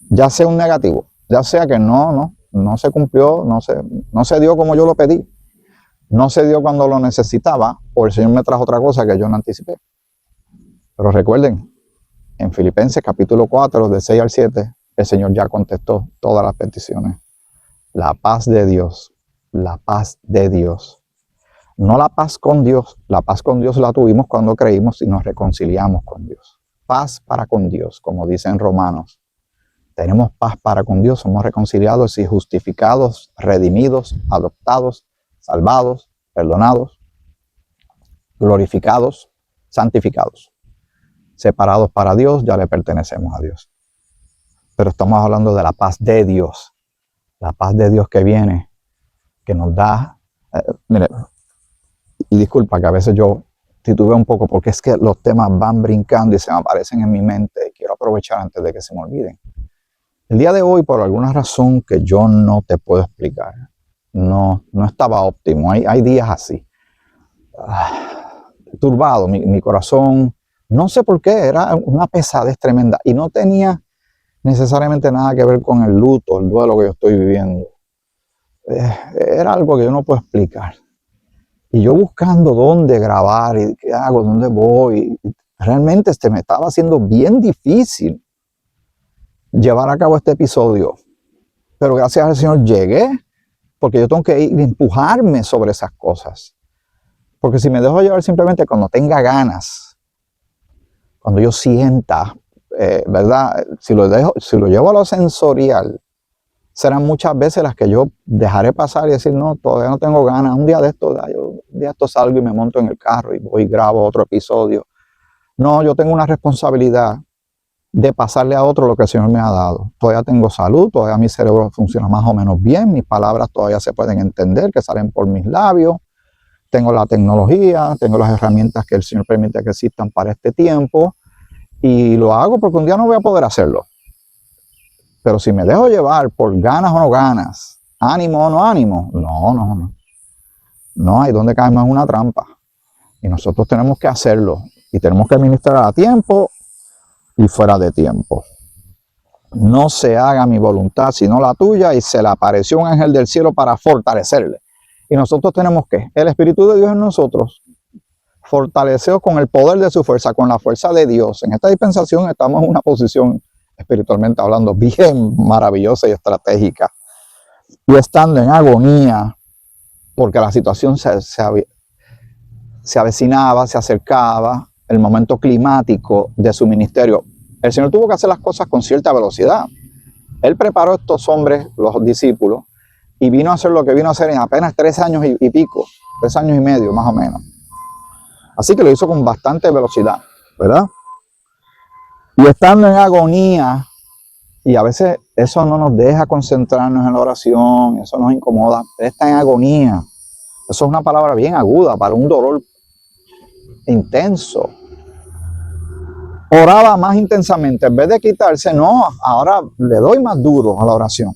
Ya sea un negativo, ya sea que no se cumplió, no se dio como yo lo pedí, no se dio cuando lo necesitaba, o el Señor me trajo otra cosa que yo no anticipé. Pero recuerden, en Filipenses capítulo 4, de 6 al 7, el Señor ya contestó todas las peticiones. La paz de Dios, la paz de Dios. No la paz con Dios la tuvimos cuando creímos y nos reconciliamos con Dios. Paz para con Dios, como dicen Romanos. Tenemos paz para con Dios, somos reconciliados y justificados, redimidos, adoptados, salvados, perdonados, glorificados, santificados. Separados para Dios, ya le pertenecemos a Dios. Pero estamos hablando de la paz de Dios. La paz de Dios que viene, que nos da... mire, y disculpa que a veces yo titubeo un poco porque es que los temas van brincando y se me aparecen en mi mente. Quiero aprovechar antes de que se me olviden. El día de hoy, por alguna razón que yo no te puedo explicar, no estaba óptimo. Hay días así. Turbado, mi corazón, no sé por qué, era una pesadez tremenda. Y no tenía necesariamente nada que ver con el luto, el duelo que yo estoy viviendo. Era algo que yo no puedo explicar. Y yo buscando dónde grabar y qué hago, dónde voy. Realmente me estaba haciendo bien difícil llevar a cabo este episodio. Pero gracias al Señor llegué, porque yo tengo que ir a empujarme sobre esas cosas. Porque si me dejo llevar simplemente cuando tenga ganas, cuando yo sienta, ¿verdad? Si lo llevo a lo sensorial, serán muchas veces las que yo dejaré pasar y decir, no, todavía no tengo ganas. Un día de esto salgo y me monto en el carro y voy y grabo otro episodio. No, yo tengo una responsabilidad de pasarle a otro lo que el Señor me ha dado. Todavía tengo salud, todavía mi cerebro funciona más o menos bien, mis palabras todavía se pueden entender, que salen por mis labios. Tengo la tecnología, tengo las herramientas que el Señor permite que existan para este tiempo. Y lo hago porque un día no voy a poder hacerlo. Pero si me dejo llevar por ganas o no ganas, ánimo o no ánimo, no. No hay donde caer más una trampa. Y nosotros tenemos que hacerlo. Y tenemos que administrar a tiempo y fuera de tiempo. No se haga mi voluntad sino la tuya. Y se le apareció un ángel del cielo para fortalecerle. Y nosotros tenemos que, el Espíritu de Dios en nosotros, fortalecido con el poder de su fuerza, con la fuerza de Dios. En esta dispensación estamos en una posición, espiritualmente hablando, bien maravillosa y estratégica. Y estando en agonía, porque la situación se avecinaba, se acercaba, el momento climático de su ministerio. El Señor tuvo que hacer las cosas con cierta velocidad. Él preparó a estos hombres, los discípulos, y vino a hacer lo que vino a hacer en apenas 3 años y pico, 3 años y medio más o menos. Así que lo hizo con bastante velocidad, ¿verdad? Y estando en agonía, y a veces eso no nos deja concentrarnos en la oración, eso nos incomoda. Él está en agonía. Eso es una palabra bien aguda para un dolor intenso. oraba más intensamente. En vez de quitarse, no, ahora le doy más duro a la oración.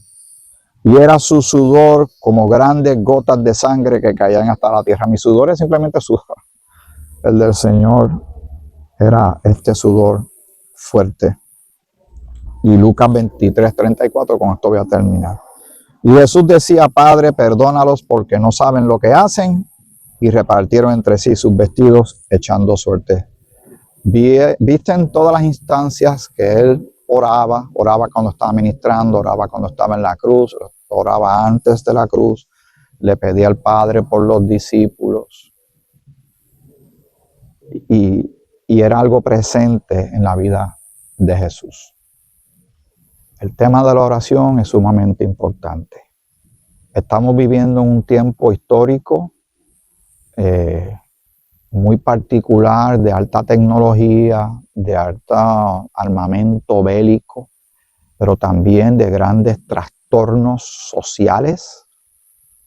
Y era su sudor como grandes gotas de sangre que caían hasta la tierra. Mi sudor es simplemente sudor. El del Señor era este sudor fuerte. Y Lucas 23:34, con esto voy a terminar. Y Jesús decía: Padre, perdónalos porque no saben lo que hacen. Y repartieron entre sí sus vestidos, echando suerte. Viste en todas las instancias que él oraba cuando estaba ministrando, oraba cuando estaba en la cruz, oraba antes de la cruz, le pedía al Padre por los discípulos. Y era algo presente en la vida de Jesús. El tema de la oración es sumamente importante. Estamos viviendo en un tiempo histórico muy particular, de alta tecnología, de alto armamento bélico, pero también de grandes trastornos sociales,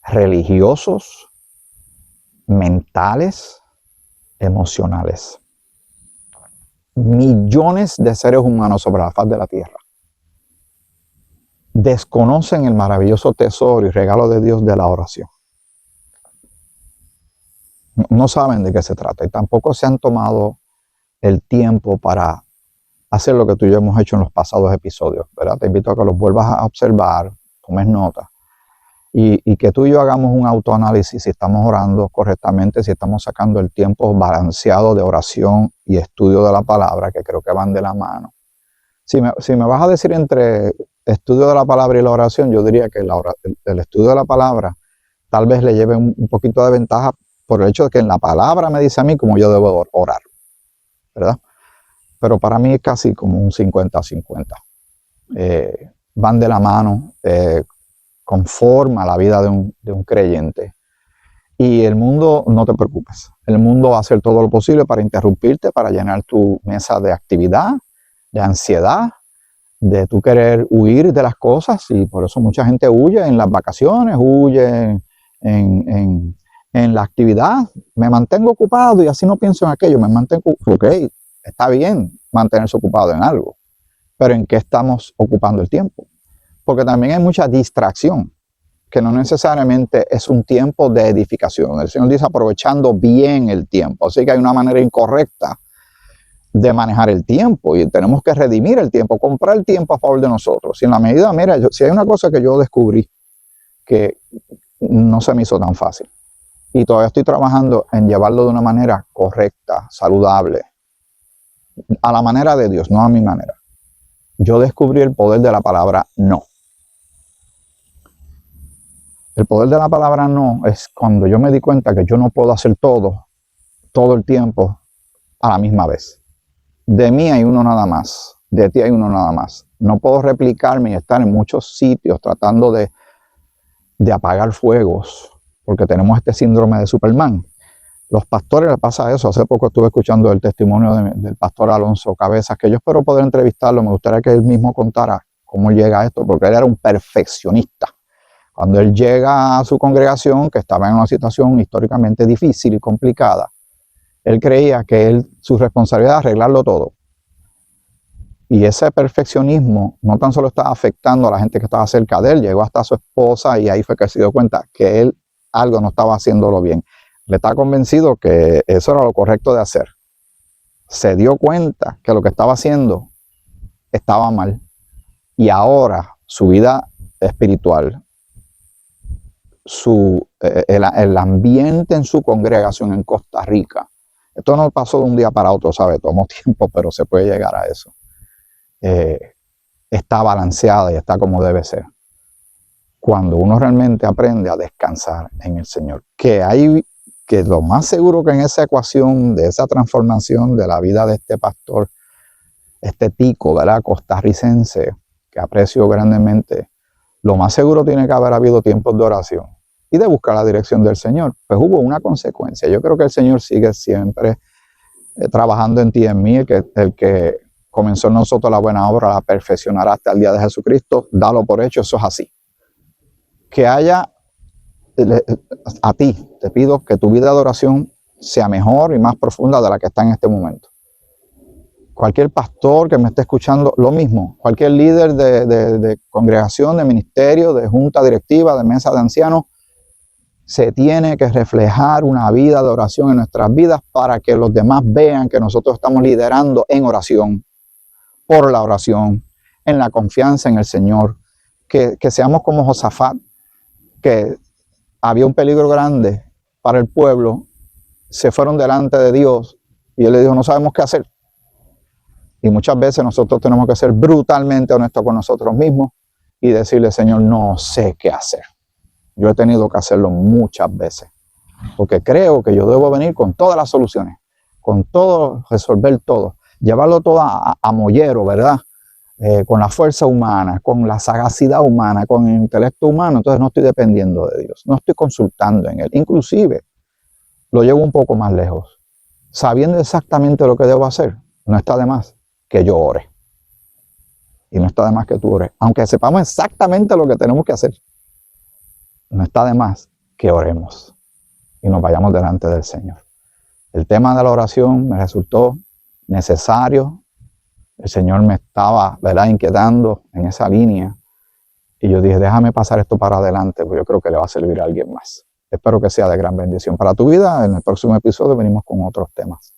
religiosos, mentales, emocionales. Millones de seres humanos sobre la faz de la tierra desconocen el maravilloso tesoro y regalo de Dios de la oración. No saben de qué se trata y tampoco se han tomado el tiempo para hacer lo que tú y yo hemos hecho en los pasados episodios, ¿verdad? Te invito a que los vuelvas a observar, tomes nota y que tú y yo hagamos un autoanálisis si estamos orando correctamente, si estamos sacando el tiempo balanceado de oración y estudio de la palabra, que creo que van de la mano. Si me vas a decir entre estudio de la palabra y la oración, yo diría que el estudio de la palabra tal vez le lleve un poquito de ventaja por el hecho de que en la palabra me dice a mí cómo yo debo orar, ¿verdad? Pero para mí es casi como un 50-50. Van de la mano, conforma la vida de un creyente. Y el mundo, no te preocupes, el mundo va a hacer todo lo posible para interrumpirte, para llenar tu mesa de actividad, de ansiedad, de tú querer huir de las cosas, y por eso mucha gente huye en las vacaciones, huye en la actividad. Me mantengo ocupado y así no pienso en aquello, me mantengo, ok, está bien mantenerse ocupado en algo, pero ¿en qué estamos ocupando el tiempo? Porque también hay mucha distracción, que no necesariamente es un tiempo de edificación. El Señor dice aprovechando bien el tiempo, así que hay una manera incorrecta de manejar el tiempo y tenemos que redimir el tiempo, comprar el tiempo a favor de nosotros. Y en la medida, mira, si hay una cosa que yo descubrí que no se me hizo tan fácil y todavía estoy trabajando en llevarlo de una manera correcta, saludable, a la manera de Dios, no a mi manera. Yo descubrí el poder de la palabra no. El poder de la palabra no es cuando yo me di cuenta que yo no puedo hacer todo el tiempo a la misma vez. De mí hay uno nada más, de ti hay uno nada más. No puedo replicarme y estar en muchos sitios tratando de apagar fuegos, porque tenemos este síndrome de Superman. Los pastores les pasa eso. Hace poco estuve escuchando el testimonio del pastor Alonso Cabezas, que yo espero poder entrevistarlo. Me gustaría que él mismo contara cómo llega a esto, porque él era un perfeccionista. Cuando él llega a su congregación, que estaba en una situación históricamente difícil y complicada, él creía que su responsabilidad era arreglarlo todo. Y ese perfeccionismo no tan solo estaba afectando a la gente que estaba cerca de él, llegó hasta su esposa y ahí fue que se dio cuenta que él algo no estaba haciéndolo bien. Le está convencido que eso era lo correcto de hacer. Se dio cuenta que lo que estaba haciendo estaba mal. Y ahora su vida espiritual, el ambiente en su congregación en Costa Rica, esto no pasó de un día para otro, ¿sabe? Tomó tiempo, pero se puede llegar a eso. Está balanceada y está como debe ser. Cuando uno realmente aprende a descansar en el Señor, que lo más seguro que en esa ecuación, de esa transformación de la vida de este pastor, este tico, ¿verdad?, costarricense, que aprecio grandemente, lo más seguro tiene que haber habido tiempos de oración y de buscar la dirección del Señor. Pues hubo una consecuencia. Yo creo que el Señor sigue siempre trabajando en ti y en mí, el que comenzó en nosotros la buena obra, la perfeccionará hasta el día de Jesucristo. Dalo por hecho, eso es así. Que haya, a ti, te pido que tu vida de oración sea mejor y más profunda de la que está en este momento. cualquier pastor que me esté escuchando, lo mismo, cualquier líder de congregación, de ministerio, de junta directiva, de mesa de ancianos, se tiene que reflejar una vida de oración en nuestras vidas para que los demás vean que nosotros estamos liderando en oración, por la oración, en la confianza en el Señor, que seamos como Josafat, que había un peligro grande para el pueblo, se fueron delante de Dios y él le dijo, no sabemos qué hacer. Y muchas veces nosotros tenemos que ser brutalmente honestos con nosotros mismos y decirle, Señor, no sé qué hacer. Yo he tenido que hacerlo muchas veces, porque creo que yo debo venir con todas las soluciones, con todo, resolver todo, llevarlo todo a mollero, ¿verdad? Con la fuerza humana, con la sagacidad humana, con el intelecto humano. Entonces no estoy dependiendo de Dios, no estoy consultando en Él. Inclusive lo llevo un poco más lejos. Sabiendo exactamente lo que debo hacer, no está de más que yo ore. Y no está de más que tú ores. Aunque sepamos exactamente lo que tenemos que hacer, no está de más que oremos y nos vayamos delante del Señor. El tema de la oración me resultó necesario. El Señor me estaba, ¿verdad?, inquietando en esa línea. Y yo dije, déjame pasar esto para adelante, porque yo creo que le va a servir a alguien más. Espero que sea de gran bendición para tu vida. En el próximo episodio venimos con otros temas.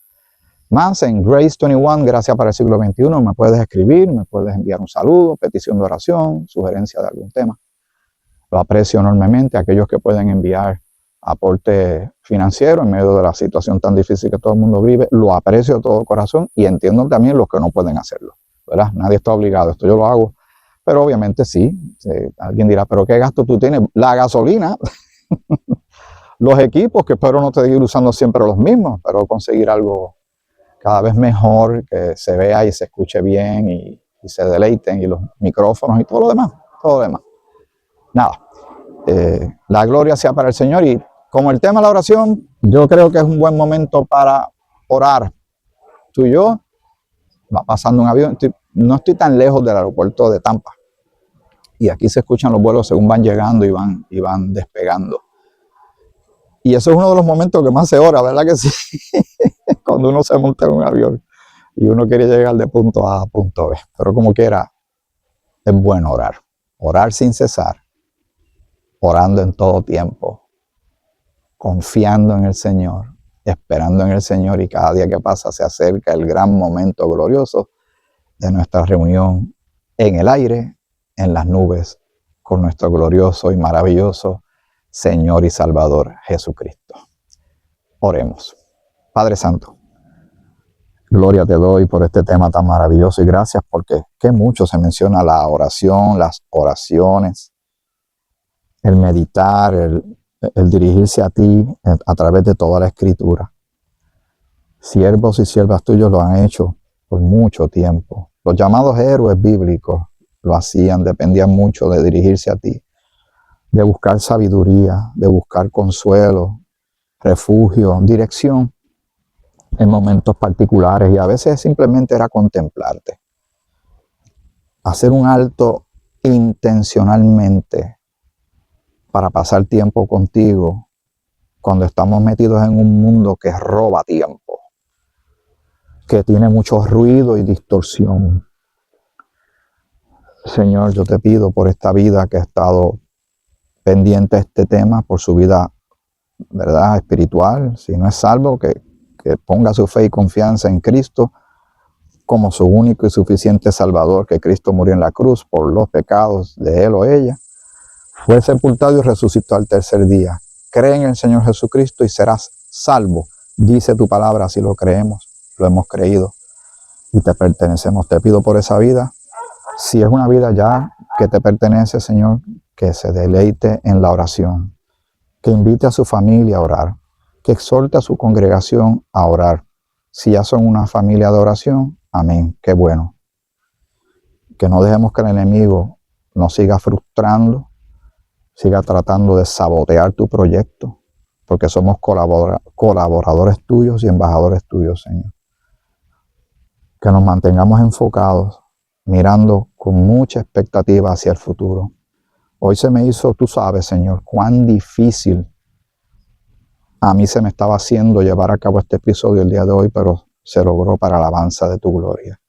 Más en Grace 21, Gracia para el siglo XXI. Me puedes escribir, me puedes enviar un saludo, petición de oración, sugerencia de algún tema. Lo aprecio enormemente. Aquellos que pueden enviar aporte financiero en medio de la situación tan difícil que todo el mundo vive, lo aprecio de todo corazón y entiendo también los que no pueden hacerlo, ¿verdad? Nadie está obligado, esto yo lo hago, pero obviamente sí. Alguien dirá, ¿pero qué gasto tú tienes? La gasolina, los equipos, que espero no te ir usando siempre los mismos, pero conseguir algo cada vez mejor, que se vea y se escuche bien y se deleiten, y los micrófonos y todo lo demás, Nada, la gloria sea para el Señor. Y como el tema de la oración, yo creo que es un buen momento para orar. Tú y yo, va pasando un avión, no estoy tan lejos del aeropuerto de Tampa. Y aquí se escuchan los vuelos según van llegando y van despegando. Y eso es uno de los momentos que más se ora, ¿verdad que sí? Cuando uno se monta en un avión y uno quiere llegar de punto A a punto B. Pero como quiera, es bueno orar. Orar sin cesar. Orando en todo tiempo. Confiando en el Señor. Esperando en el Señor, y cada día que pasa se acerca el gran momento glorioso de nuestra reunión en el aire, en las nubes, con nuestro glorioso y maravilloso Señor y Salvador Jesucristo. Oremos. Padre Santo, gloria te doy por este tema tan maravilloso y gracias porque que mucho se menciona la oración, las oraciones, el meditar, el dirigirse a ti a través de toda la Escritura. Siervos y siervas tuyos lo han hecho por mucho tiempo. Los llamados héroes bíblicos lo hacían, dependían mucho de dirigirse a ti, de buscar sabiduría, de buscar consuelo, refugio, dirección en momentos particulares, y a veces simplemente era contemplarte. Hacer un alto intencionalmente para pasar tiempo contigo cuando estamos metidos en un mundo que roba tiempo, que tiene mucho ruido y distorsión. Señor, yo te pido por esta vida que ha estado pendiente de este tema, por su vida, ¿verdad?, espiritual. Si no es salvo, que ponga su fe y confianza en Cristo como su único y suficiente Salvador, que Cristo murió en la cruz por los pecados de él o ella, fue sepultado y resucitó al tercer día. Cree en el Señor Jesucristo y serás salvo. Dice tu palabra, si lo creemos, lo hemos creído y te pertenecemos. Te pido por esa vida. Si es una vida ya que te pertenece, Señor, que se deleite en la oración, que invite a su familia a orar, que exhorte a su congregación a orar. Si ya son una familia de oración, amén, qué bueno. Que no dejemos que el enemigo nos siga frustrando, siga tratando de sabotear tu proyecto, porque somos colaboradores tuyos y embajadores tuyos, Señor. Que nos mantengamos enfocados, mirando con mucha expectativa hacia el futuro. Hoy se me hizo, tú sabes, Señor, cuán difícil a mí se me estaba haciendo llevar a cabo este episodio el día de hoy, pero se logró para la alabanza de tu gloria.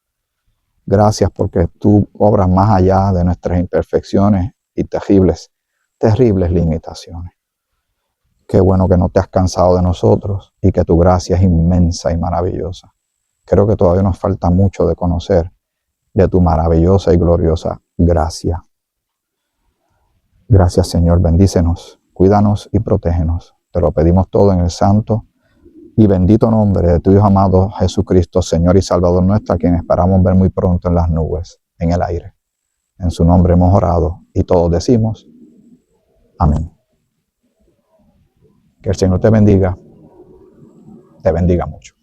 Gracias porque tú obras más allá de nuestras imperfecciones y terribles limitaciones. Qué bueno que no te has cansado de nosotros y que tu gracia es inmensa y maravillosa. Creo que todavía nos falta mucho de conocer de tu maravillosa y gloriosa gracia. Gracias, Señor, bendícenos, cuídanos y protégenos. Te lo pedimos todo en el santo y bendito nombre de tu Hijo amado Jesucristo, Señor y Salvador nuestro, a quien esperamos ver muy pronto en las nubes, en el aire. En su nombre hemos orado y todos decimos amén. Que el Señor te bendiga mucho.